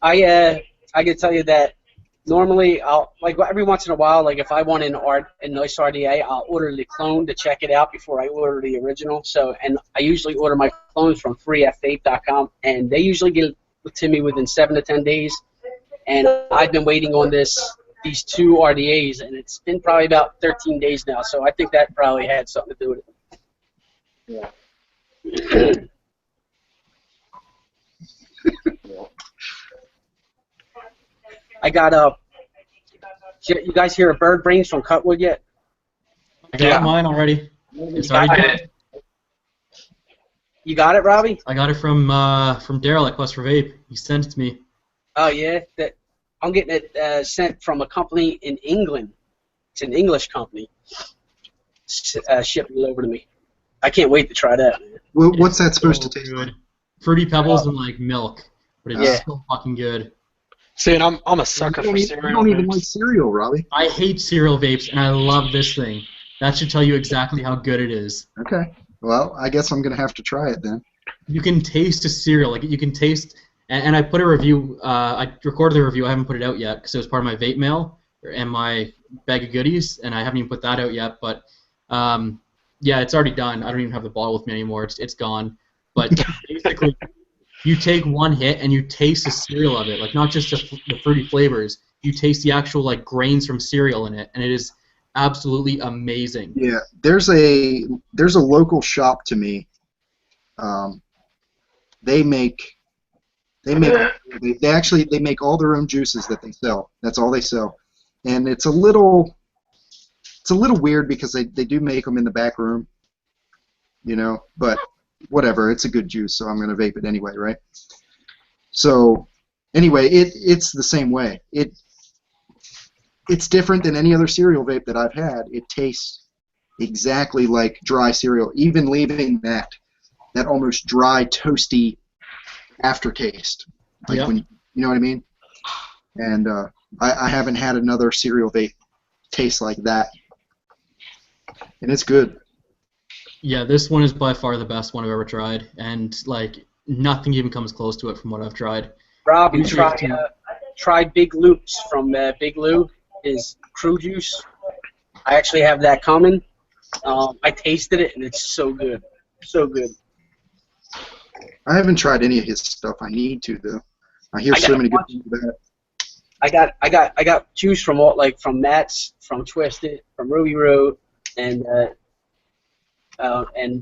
I can tell you that normally I'll every once in a while, like if I want a nice RDA, I'll order the clone to check it out before I order the original. So, and I usually order my clones from freevape.com, and they usually get it to me within 7 to 10 days. And I've been waiting on these 2 RDAs, and it's been probably about 13 days now. So I think that probably had something to do with it. Yeah. I got you guys hear of Bird Brains from Cutwood yet? I got mine already. It's already done. You got it, Robbie? I got it from Daryl at Quest for Vape. He sent it to me. Oh yeah, I'm getting it sent from a company in England. It's an English company. Shipping it over to me. I can't wait to try that, man. What's that supposed to taste good. like? Fruity Pebbles and like milk, but it's so fucking good. See, and I'm a sucker for cereal. You don't even vapes. like cereal, Robbie. I hate cereal vapes, and I love this thing. That should tell you exactly how good it is. Okay. Well, I guess I'm gonna have to try it then. You can taste a cereal, like you can taste. And I put a review. I recorded the review. I haven't put it out yet because it was part of my vape mail and my bag of goodies, and I haven't even put that out yet. But yeah, it's already done. I don't even have the bottle with me anymore. It's gone. But basically, you take one hit and you taste the cereal of it, like not just the fruity flavors. You taste the actual like grains from cereal in it, and it is absolutely amazing. Yeah, there's a local shop to me. They make all their own juices that they sell. That's all they sell, and it's a little weird because they do make them in the back room, but whatever, it's a good juice, so I'm gonna vape it anyway, right? So anyway, it's the same way. It's different than any other cereal vape that I've had. It tastes exactly like dry cereal, even leaving that almost dry, toasty aftertaste. Like when you know what I mean? And I haven't had another cereal vape taste like that. And it's good. Yeah, this one is by far the best one I've ever tried, and like nothing even comes close to it from what I've tried. Rob, you try Big Lou's from Big Lou, his crew juice. I actually have that coming. I tasted it, and it's so good. So good. I haven't tried any of his stuff. I need to, though. I hear so many good things about it. I got juice from from Matt's, from Twisted, from Ruby Road, and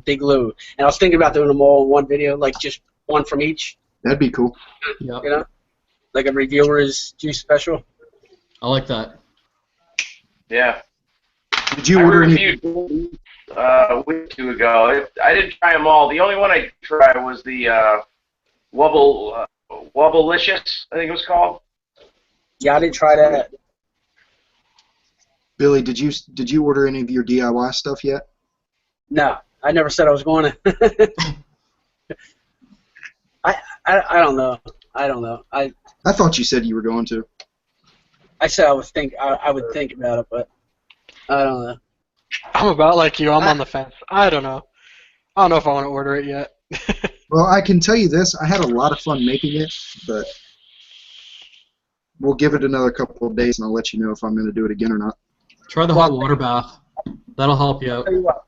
Big Lou. And I was thinking about doing them all in one video, like just one from each. That'd be cool. Yep. You know, like a reviewer's juice special. I like that. Yeah. Did you I order any? reviewed a week or two ago. I didn't try them all. The only one I tried was the Wubblicious, I think it was called. Yeah, I didn't try that. Billy, did you order any of your DIY stuff yet? No, I never said I was going to. I don't know. I don't know. I thought you said you were going to. I said I would think about it, but I don't know. I'm about like you. I'm on the fence. I don't know. I don't know if I want to order it yet. Well, I can tell you this. I had a lot of fun making it, but we'll give it another couple of days, and I'll let you know if I'm going to do it again or not. Try the hot water bath. That'll help you out. Tell you what,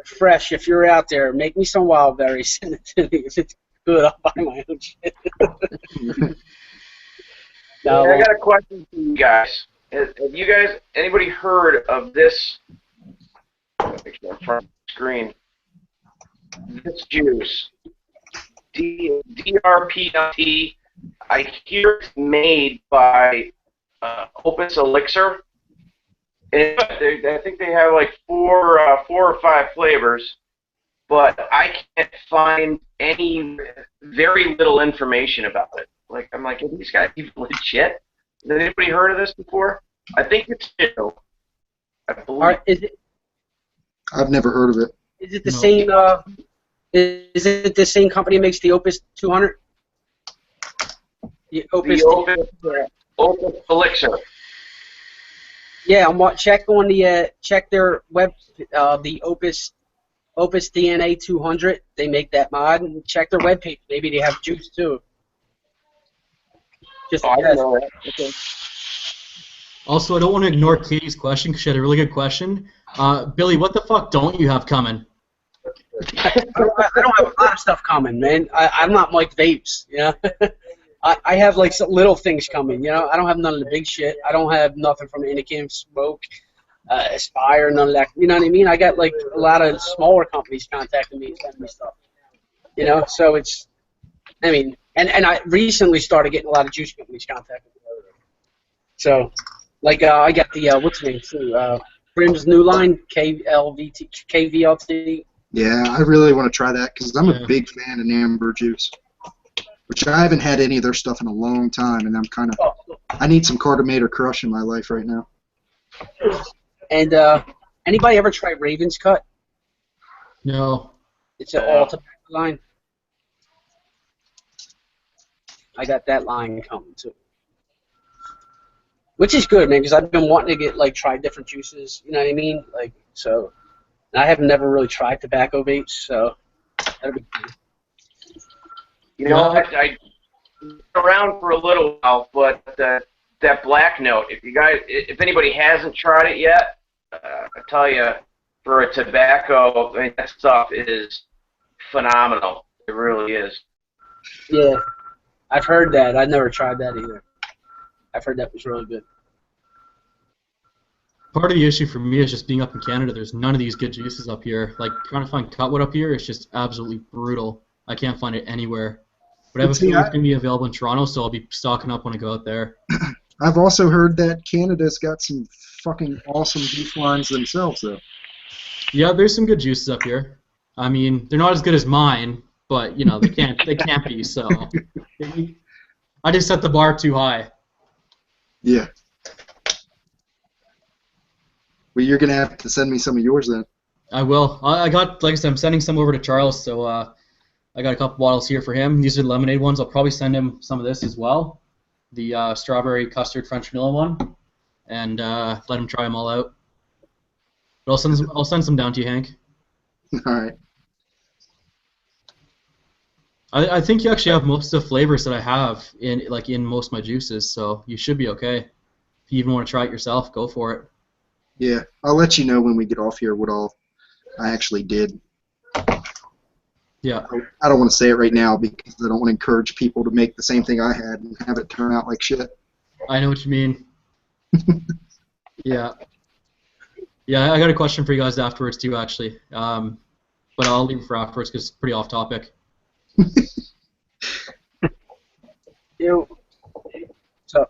Fresh, if you're out there, make me some wild berries. Send it to me. If it's good, I'll buy my own shit. No, I got a question for you guys. Have you guys, anybody heard of this? Make sure I'm front of the screen. This juice, DRPT. I hear it's made by Opus Elixir. And I think they have like four or five flavors, but I can't find any, very little information about it. Like, I'm like, are these guys even legit? Has anybody heard of this before? I think it's new. I believe. I've never heard of it. Is it the same? Is it the same company that makes the Opus 200? The Opus Elixir. Yeah, check their web, the Opus DNA 200. They make that mod, and check their webpage. Maybe they have juice too. Just I don't know that. Okay. Also, I don't want to ignore Katie's question because she had a really good question. Billy, what the fuck don't you have coming? I don't have a lot of stuff coming, man. I'm not like Vapes, you know. I have like some little things coming, you know. I don't have none of the big shit. I don't have nothing from Anakin, Smoke, Aspire, none of that. You know what I mean? I got like a lot of smaller companies contacting me and sending me stuff. You know, so it's, I mean, and I recently started getting a lot of juice companies contacting me. So, like, I got the what's the name too? Brim's new line, KVLT. Yeah, I really want to try that because I'm a big fan of Amber Juice, which I haven't had any of their stuff in a long time, and I need some Cartomator Crush in my life right now. And anybody ever try Raven's Cut? No. It's an all tobacco line. I got that line coming too, which is good, man, because I've been wanting to try different juices. You know what I mean? Like, so I have never really tried tobacco vapes, so that'll be cool. You know, I around for a little while, but that Black Note, if anybody hasn't tried it yet, I tell you, for a tobacco, I mean, that stuff is phenomenal. It really is. Yeah, I've heard that. I've never tried that either. I've heard that was really good. Part of the issue for me is just being up in Canada. There's none of these good juices up here. Like, trying to find Cutwood up here is just absolutely brutal. I can't find it anywhere. But I have a feeling it's going to be available in Toronto, so I'll be stocking up when I go out there. I've also heard that Canada's got some fucking awesome juice lines themselves, though. Yeah, there's some good juices up here. I mean, they're not as good as mine, but you know they can't be. So I just set the bar too high. Yeah. Well, you're gonna have to send me some of yours then. I will. I got, like I said, I'm sending some over to Charles, so I got a couple bottles here for him. These are the lemonade ones. I'll probably send him some of this as well, the strawberry custard French vanilla one, and let him try them all out. But I'll send some down to you, Hank. All right. I think you actually have most of the flavors that I have in most of my juices, so you should be okay. If you even want to try it yourself, go for it. Yeah, I'll let you know when we get off here what all I actually did. Yeah. I don't want to say it right now because I don't want to encourage people to make the same thing I had and have it turn out like shit. I know what you mean. Yeah. Yeah, I got a question for you guys afterwards too, actually. But I'll leave it for afterwards because it's pretty off topic. You. So.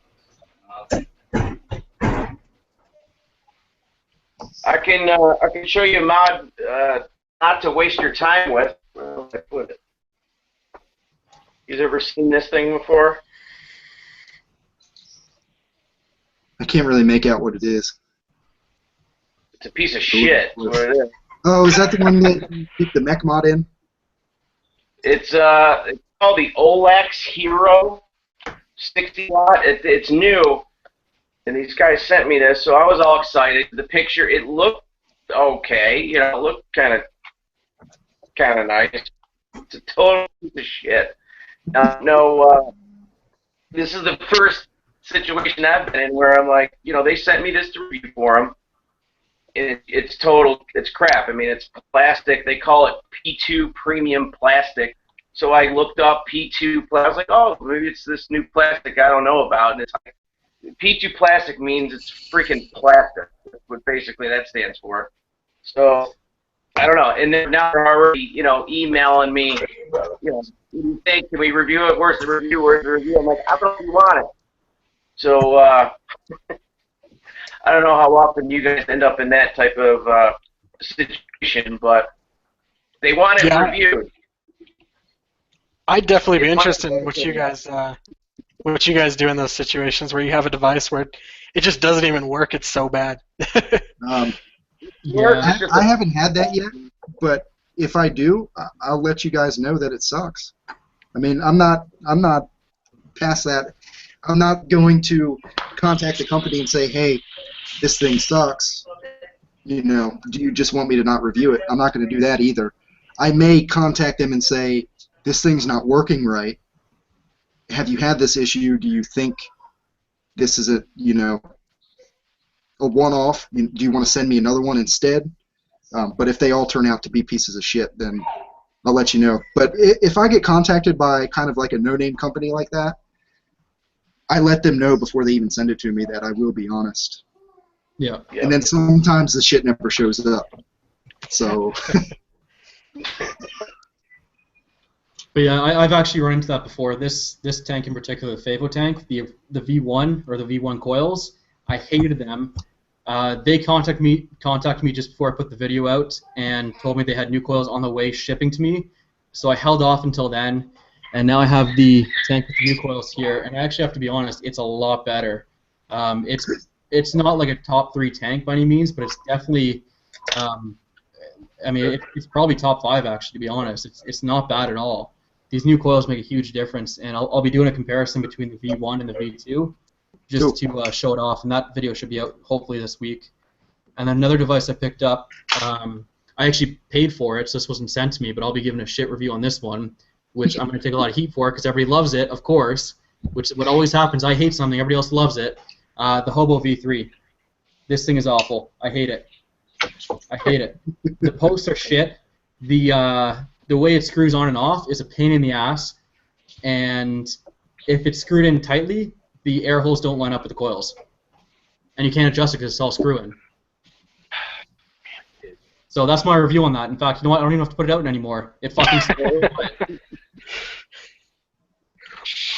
I can show you a mod not to waste your time with. Where did I put it? You ever seen this thing before? I can't really make out what it is. It's a piece of shit. That's what it is. Oh, is that the one that you keep the mech mod in? It's called the Olex Hero 60 watt. It's new, and these guys sent me this, so I was all excited. The picture, it looked okay. You know, it looked kind of nice. It's a total piece of shit. No, this is the first situation I've been in where I'm like, you know, they sent me this to review for them, and it's crap. I mean, it's plastic. They call it P2 premium plastic. So I looked up P2 plastic. I was like, oh, maybe it's this new plastic I don't know about. And it's like, P2 plastic means it's freaking plastic. That's what basically that stands for. So I don't know. And then now they're already, you know, emailing me, you know, what do you think? Can we review it? Where's the review? Where's the review? I'm like, I don't know if you want it. So I don't know how often you guys end up in that type of situation, but they want it reviewed. I'd definitely be interested in what you guys do in those situations where you have a device where it just doesn't even work. It's so bad. Yeah. I haven't had that yet, but if I do, I'll let you guys know that it sucks. I mean, I'm not past that. I'm not going to contact the company and say, hey, this thing sucks. You know, do you just want me to not review it? I'm not going to do that either. I may contact them and say, this thing's not working right. Have you had this issue? Do you think this is a one-off? Do you want to send me another one instead? But if they all turn out to be pieces of shit, then I'll let you know. But if I get contacted by kind of like a no-name company like that, I let them know before they even send it to me that I will be honest. Yeah. And then sometimes the shit never shows up. So. But yeah, I've actually run into that before. This tank in particular, the Favo tank, the V1 or the V1 coils, I hated them. They contacted me just before I put the video out and told me they had new coils on the way shipping to me. So I held off until then, and now I have the tank with the new coils here. And I actually have to be honest, it's a lot better. It's not like a top 3 tank by any means, but it's definitely. I mean, it's probably top 5 actually. To be honest, it's not bad at all. These new coils make a huge difference, and I'll be doing a comparison between the V1 and the V2 just to show it off, and that video should be out hopefully this week. And then another device I picked up, I actually paid for it, so this wasn't sent to me, but I'll be giving a shit review on this one, which I'm going to take a lot of heat for because everybody loves it, of course, which what always happens. I hate something, everybody else loves it. The Hobo V3. This thing is awful. I hate it. I hate it. The posts are shit. The way it screws on and off is a pain in the ass, and if it's screwed in tightly, the air holes don't line up with the coils, and you can't adjust it because it's all screw-in. So that's my review on that. In fact, you know what? I don't even have to put it out anymore. It fucking.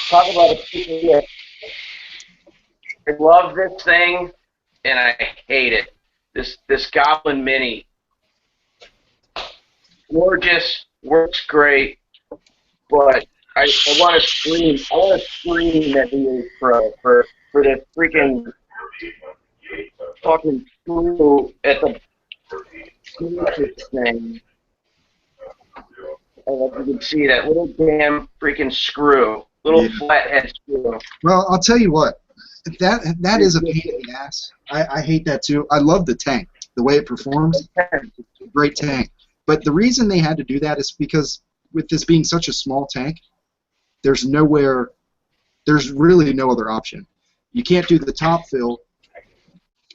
Talk about a piece of shit. I love this thing, and I hate it. This Goblin Mini. Gorgeous, works great, but I want to scream. I want to scream at the Pro for this freaking fucking screw at the thing. I don't know if you can see that little damn freaking screw, little flathead screw. Well, I'll tell you what. That is a pain in the ass. I hate that too. I love the tank, the way it performs. It's a great tank. But the reason they had to do that is because with this being such a small tank, there's really no other option. You can't do the top fill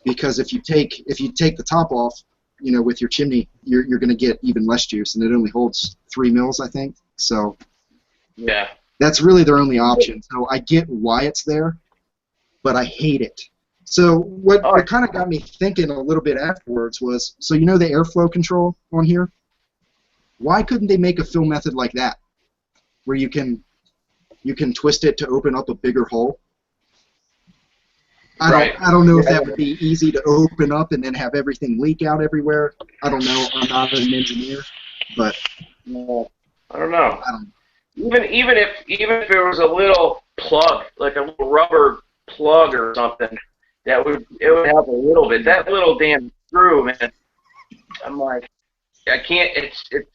because if you take the top off, you know, with your chimney, you're going to get even less juice, and it only holds 3 mils, I think. So yeah, that's really their only option. So I get why it's there, but I hate it. So what Oh. kind of got me thinking a little bit afterwards was, so you know the airflow control on here? Why couldn't they make a fill method like that, where you can twist it to open up a bigger hole? I don't know if that would be easy to open up and then have everything leak out everywhere. I don't know. I'm not an engineer, but I don't know. I don't. Even if there was a little plug, like a little rubber plug or something, it would help a little bit. That little damn screw, man. I'm like, I can't.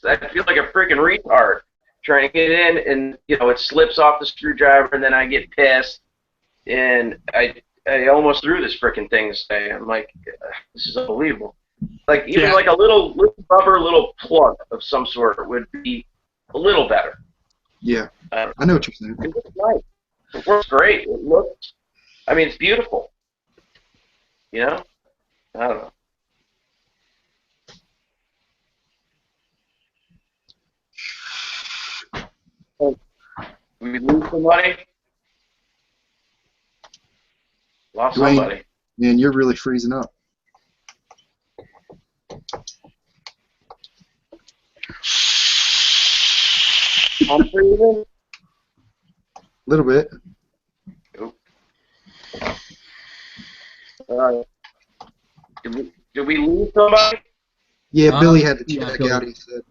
I feel like a freaking retard trying to get in, and it slips off the screwdriver, and then I get pissed, and I almost threw this freaking thing today. I'm like, this is unbelievable. Like even like a little rubber little plug of some sort would be a little better. Yeah, I know what you're saying. It looks nice. It works great. It looks. I mean, it's beautiful. I don't know. Oh, we lose somebody. Lost Dwayne, somebody. Man, you're really freezing up. I'm freezing. A little bit. Nope. Did we lose somebody? Yeah, Billy had to check Billy. out, he said.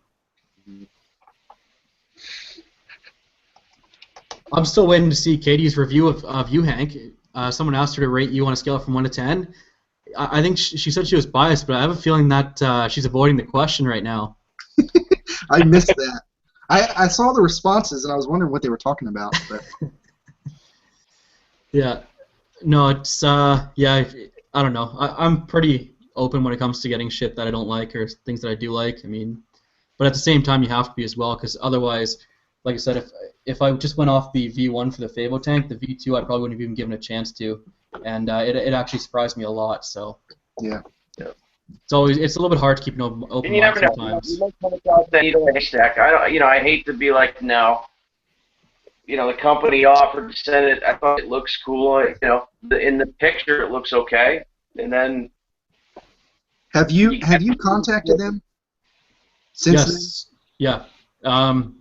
I'm still waiting to see Katie's review of you, Hank. Someone asked her to rate you on a scale from 1 to 10. I think she said she was biased, but I have a feeling that she's avoiding the question right now. I missed that. I saw the responses, and I was wondering what they were talking about. But Yeah. No, it's, yeah, I don't know. I'm pretty open when it comes to getting shit that I don't like or things that I do like. I mean, but at the same time, you have to be as well, because otherwise, like I said, if I just went off the V1 for the Favo tank, the V2 I probably wouldn't have even given a chance to, and it actually surprised me a lot. So yeah. it's a little bit hard to keep an open And you mind never know. sometimes. You might come across that needle in a haystack. I hate to be like, no. The company offered to send it. I thought it looks cool. In the picture it looks okay. And then Have you contacted them since then? Yes. Yeah.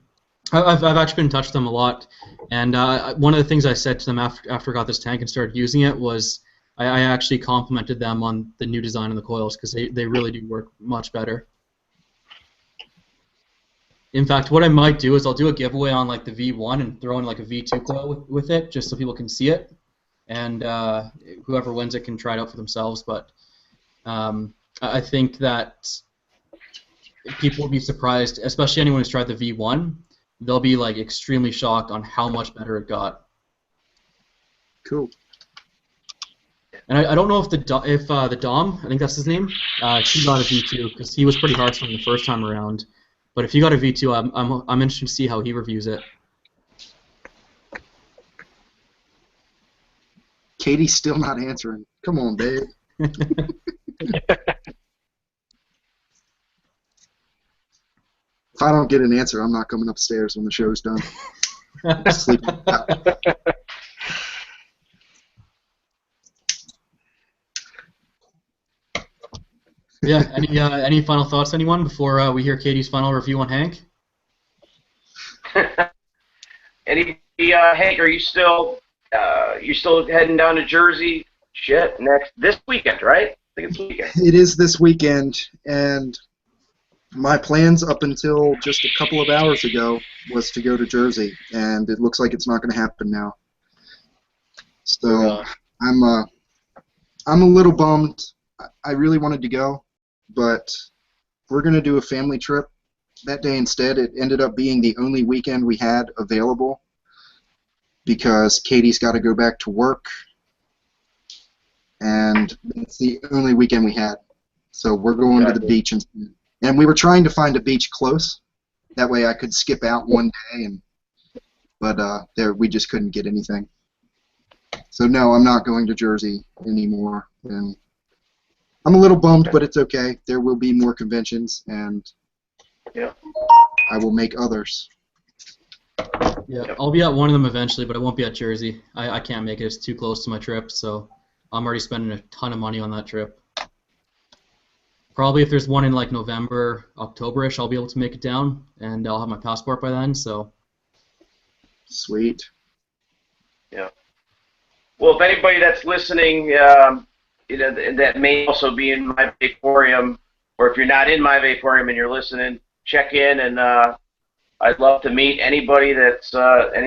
I've actually been in touch with them a lot, and one of the things I said to them after I got this tank and started using it was I actually complimented them on the new design of the coils, because they really do work much better. In fact, what I might do is I'll do a giveaway on like the V1 and throw in like a V2 coil with it, just so people can see it, and whoever wins it can try it out for themselves. But I think that people will be surprised, especially anyone who's tried the V1. They'll be like extremely shocked on how much better it got. Cool. And I don't know if the Dom, I think that's his name, he got a V2, because he was pretty harsh on the first time around. But if you got a V2, I'm interested to see how he reviews it. Katie's still not answering. Come on, babe. If I don't get an answer, I'm not coming upstairs when the show's done. I'm sleeping. Yeah. Any final thoughts, anyone, before we hear Katie's final review on Hank? Hank, are you still heading down to Jersey? Shit, this weekend, right? I think it's weekend. It is this weekend, and my plans up until just a couple of hours ago was to go to Jersey, and it looks like it's not going to happen now. So I'm a little bummed. I really wanted to go, but we're going to do a family trip that day instead. It ended up being the only weekend we had available because Katie's got to go back to work, and it's the only weekend we had. So we're going to the beach instead. And we were trying to find a beach close. That way I could skip out one day, but we just couldn't get anything. So no, I'm not going to Jersey anymore. And I'm a little bummed, but it's okay. There will be more conventions, and I will make others. Yeah, Yep. I'll be at one of them eventually, but I won't be at Jersey. I can't make it. It's too close to my trip, so I'm already spending a ton of money on that trip. Probably if there's one in like November, October-ish, I'll be able to make it down, and I'll have my passport by then, so. Sweet. Well, if anybody that's listening, that may also be in my Vaporium, or if you're not in my Vaporium and you're listening, check in, and I'd love to meet anybody that's going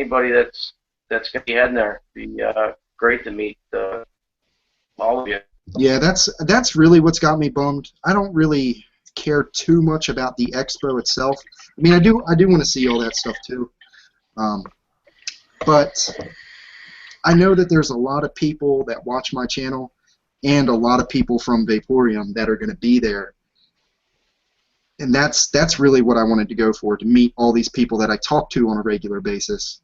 to be heading there. It'd be great to meet all of you. Yeah, that's really what's got me bummed. I don't really care too much about the expo itself. I mean, I do want to see all that stuff too, but I know that there's a lot of people that watch my channel and a lot of people from Vaporium that are going to be there, and that's really what I wanted to go for, to meet all these people that I talk to on a regular basis.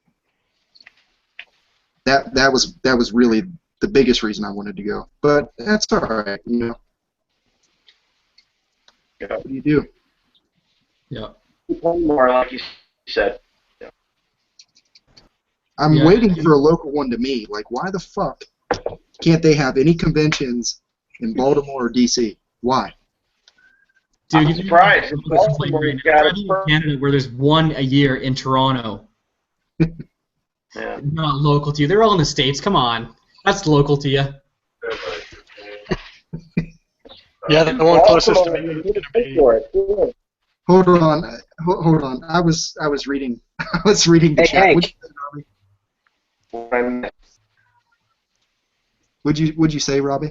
That was really the biggest reason I wanted to go, but that's all right, you know. Yeah. What do you do? Yeah. One more, like you said. I'm Yeah. waiting for a local one to me. Like, why the fuck can't they have any conventions in Baltimore or DC? Why? Dude, I'm surprised. In Canada, where there's one a year in Toronto. Yeah. Not local to you. They're all in the States. Come on. That's local to you. Yeah, the one closest to me is Baltimore, going to be. for it. Yeah. Hold on, hold on. I was reading the Hey, chat. Hank. Would you say, Robbie?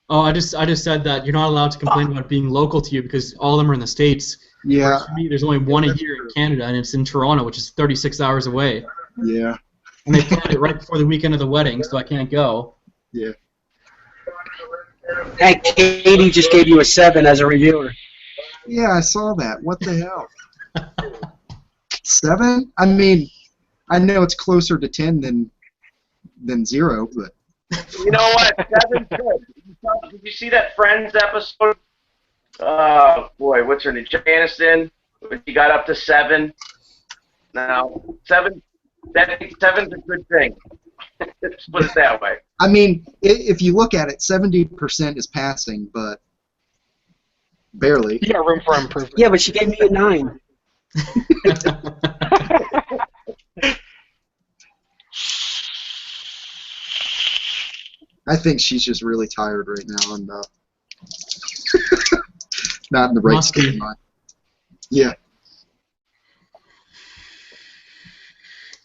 Oh, I just said that you're not allowed to complain about being local to you because all of them are in the States. Yeah, Whereas for me, there's only one a year in Canada, and it's in Toronto, which is 36 hours away. yeah, And they planned it right before the weekend of the wedding, so I can't go. yeah. Hank, Katie just gave you a 7 as a reviewer. Yeah, I saw that. What the hell? 7? I mean, I know it's closer to 10 than 0, but You know what? Seven's good. Did you see that Friends episode? Boy, what's her name? Aniston. When she got up to 7. Now, 7. Seven's a good thing. Let's put it that way. I mean, if you look at it, 70% is passing, but barely. You got room for improvement. Yeah, but she gave me a 9. I think she's just really tired right now and not in the right Must state be. of mind. Yeah.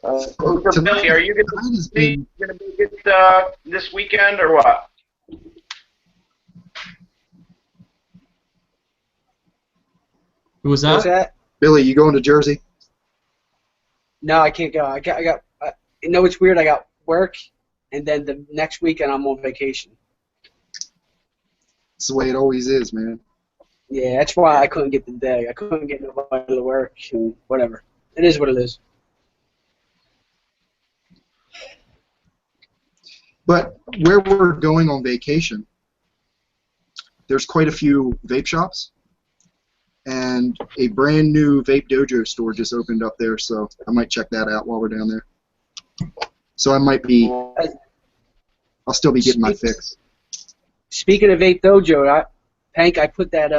So Billy, are you going Tonight has to be been, make it this weekend or what? Who was What's that? that? Billy, you going to Jersey? No, I can't go. You know what's weird? I got work, and then the next weekend I'm on vacation. It's the way it always is, man. Yeah, that's why I couldn't get the day. I couldn't get nobody to work and whatever. It is what it is. But where we're going on vacation, there's quite a few vape shops, and a brand new Vape Dojo store just opened up there, so I might check that out while we're down there. So I might be, I'll still be getting my fix. Speaking of Vape Dojo, Hank, I put that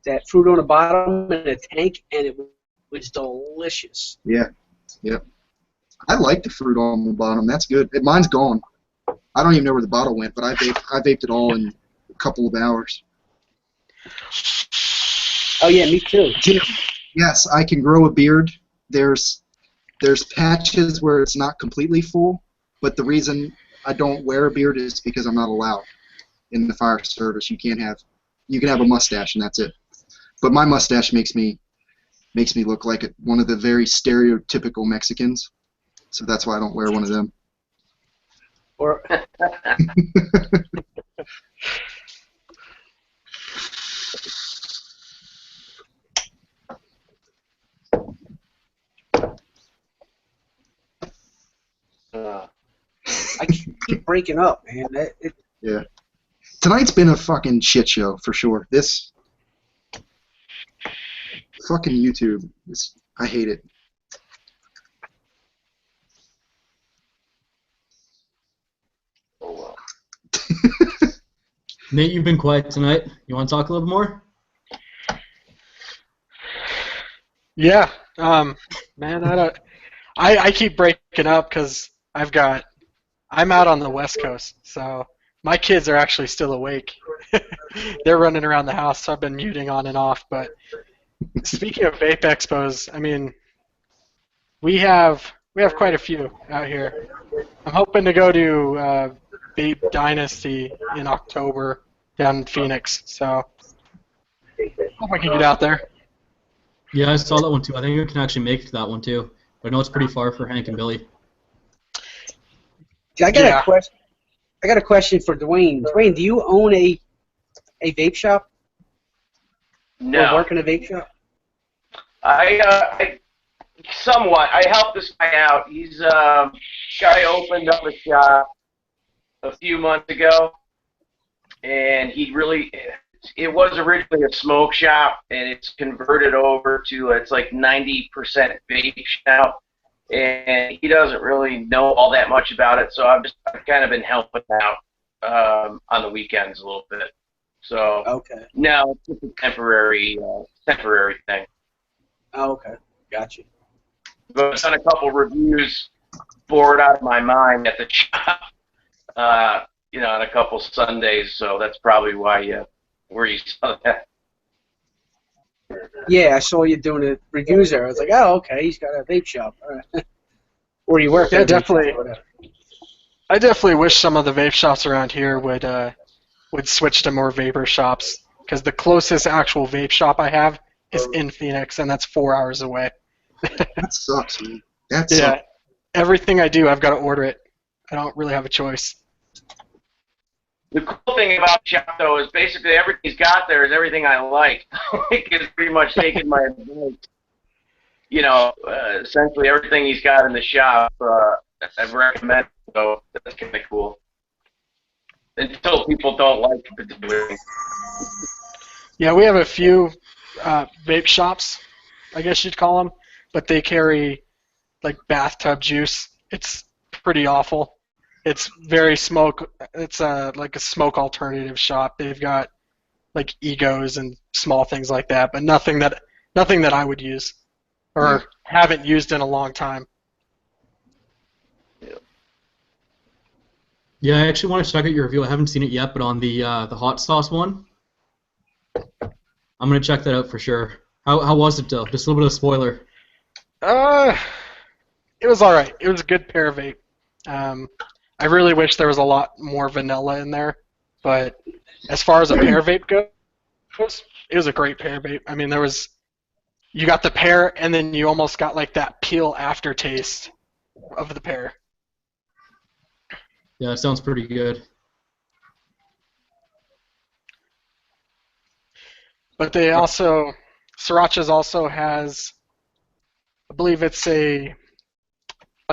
that fruit on the bottom in a tank, and it was delicious. Yeah, yep. I like the fruit on the bottom. That's good. Mine's gone. I don't even know where the bottle went, but I vaped it all in a couple of hours. Oh yeah, me too. Jim, yes, I can grow a beard. There's patches where it's not completely full, but the reason I don't wear a beard is because I'm not allowed in the fire service. You can have a mustache and that's it. But my mustache makes me look like one of the very stereotypical Mexicans, so that's why I don't wear one of them. Or I keep breaking up, man. Yeah. Tonight's been a fucking shit show for sure. This fucking YouTube, I hate it. Nate, you've been quiet tonight. You want to talk a little more? Yeah, man, I keep breaking up because I'm out on the West Coast, so my kids are actually still awake. They're running around the house, so I've been muting on and off. But speaking of vape expos, I mean, we have quite a few out here. I'm hoping to go to Vape Dynasty in October down in Phoenix, so hope I can get out there. Yeah, I saw that one too. I think I can actually make that one too. But I know it's pretty far for Hank and Billy. I got Yeah. a question. I got a question for Dwayne. Dwayne, do you own a vape shop? No. Or work in a vape shop? I somewhat. I helped this guy out. He's guy opened up a shop a few months ago, and it was originally a smoke shop, and it's converted over to it's like 90% vape now, and he doesn't really know all that much about it, so I've kind of been helping out on the weekends a little bit. So Okay. no, it's just a temporary thing. Oh, okay. Gotcha. But I've done a couple reviews, bored out of my mind at the shop, on a couple Sundays, so that's probably why where you saw that. Yeah, I saw you doing the reviews there. I was like, oh, okay, he's got a vape shop. All right. Or you work Yeah, at a vape shop, definitely. whatever. I definitely wish some of the vape shops around here would switch to more vapor shops, because the closest actual vape shop I have is in Phoenix, and that's 4 hours away. That sucks, man. That Yeah, sucks. everything I do, I've got to order it. I don't really have a choice. The cool thing about the shop, though, is basically everything he's got there is everything I like. Like, it's pretty much taking my advice. Essentially everything he's got in the shop, I've recommended, so that's kind of cool. Until people don't like the particular thing. Yeah, we have a few vape shops, I guess you'd call them, but they carry like bathtub juice. It's pretty awful. It's very smoke. It's like a smoke alternative shop. They've got like egos and small things like that, but nothing that I would use or haven't used in a long time. Yeah, I actually want to check out your review. I haven't seen it yet, but on the hot sauce one, I'm gonna check that out for sure. How was it though? Just a little bit of spoiler. It was all right. It was a good pear vape. I really wish there was a lot more vanilla in there, but as far as a pear vape goes, it was a great pear vape. I mean, you got the pear, and then you almost got like that peel aftertaste of the pear. Yeah, it sounds pretty good. But they also, Sriracha's also has, I believe it's like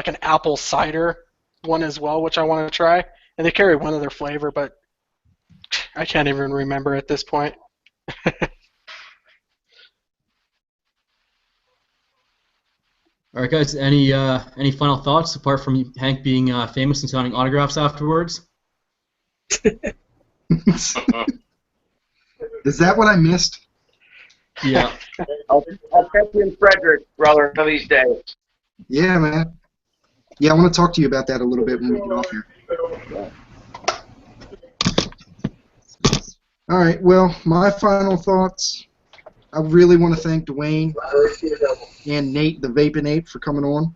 an apple cider one as well, which I want to try. And they carry one other flavor, but I can't even remember at this point. All right, guys. Any final thoughts apart from Hank being famous and signing autographs afterwards? Is that what I missed? Yeah. I'll catch you in Frederick, brother, one of these days. Yeah, man. Yeah, I want to talk to you about that a little bit when we get off here. All right, well, my final thoughts. I really want to thank Dwayne and Nate, the Vapinate, for coming on.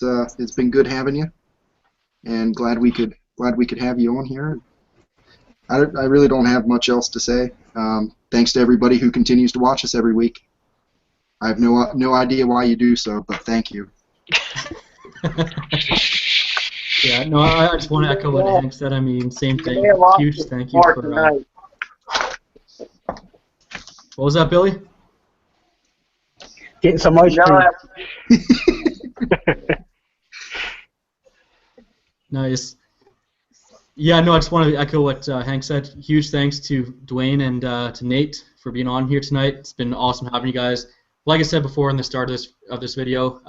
It's been good having you, and glad we could have you on here. I really don't have much else to say. Thanks to everybody who continues to watch us every week. I have no idea why you do so, but thank you. Yeah, no, I just want to echo what Hank said. I mean, same thing. Huge thank you for. What was that, Billy? Getting some ice cream. Nice. Yeah, no, I just want to echo what Hank said. Huge thanks to Dwayne and to Nate for being on here tonight. It's been awesome having you guys. Like I said before in the start of this video,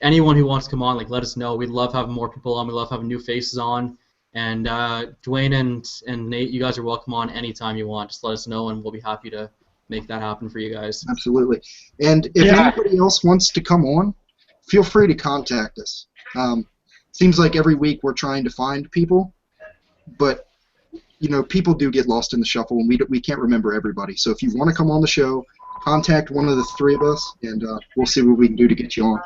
anyone who wants to come on, like, let us know. We love having more people on. We love having new faces on. And Dwayne and Nate, you guys are welcome on anytime you want. Just let us know, and we'll be happy to make that happen for you guys. Absolutely. And if anybody else wants to come on, feel free to contact us. Seems like every week we're trying to find people, but you know, people do get lost in the shuffle, and we can't remember everybody. So if you want to come on the show, contact one of the three of us, and we'll see what we can do to get you on.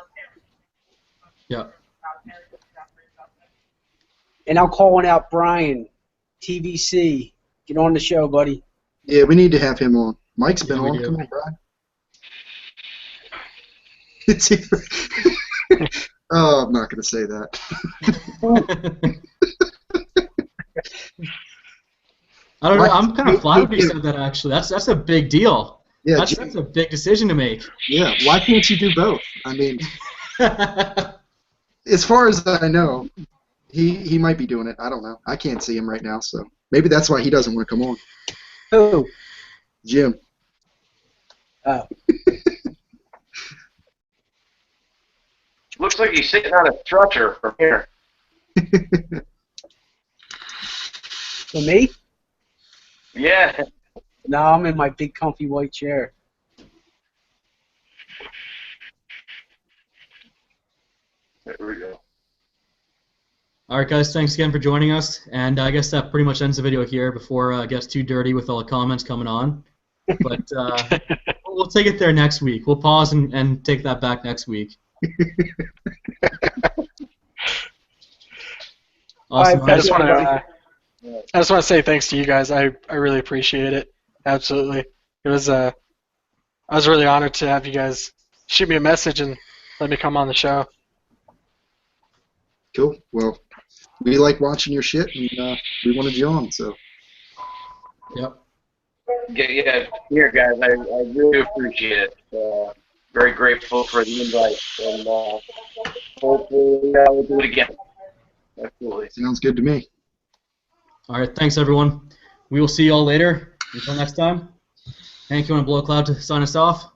Yeah. And I'm calling out Brian, TVC. Get on the show, buddy. Yeah, we need to have him on. Mike's been Yeah, on. we do. Come on, Brian. It's here. Oh, I'm not going to say that. I don't know. I'm kind of flattered you said that. Actually, that's a big deal. Yeah, That's a big decision to make. yeah. Why can't you do both? I mean, as far as I know, he might be doing it. I don't know. I can't see him right now, so maybe that's why he doesn't want to come on. Who? Jim. Oh. Looks like he's sitting on a stretcher from here. For me? Yeah. No, I'm in my big comfy white chair. There we go. All right, guys. Thanks again for joining us. And I guess that pretty much ends the video here before it gets too dirty with all the comments coming on. But we'll take it there next week. We'll pause and take that back next week. Awesome. I just want to say thanks to you guys. I really appreciate it. Absolutely. It was I was really honored to have you guys shoot me a message and let me come on the show. Cool. Well, we like watching your shit, and we wanted you on, so. Yep. Yeah, here, guys. I really appreciate it. Very grateful for the invite, and hopefully we'll do it again. Absolutely. Sounds good to me. All right. Thanks, everyone. We will see you all later. Until next time. Hank, you want to blow a cloud to sign us off?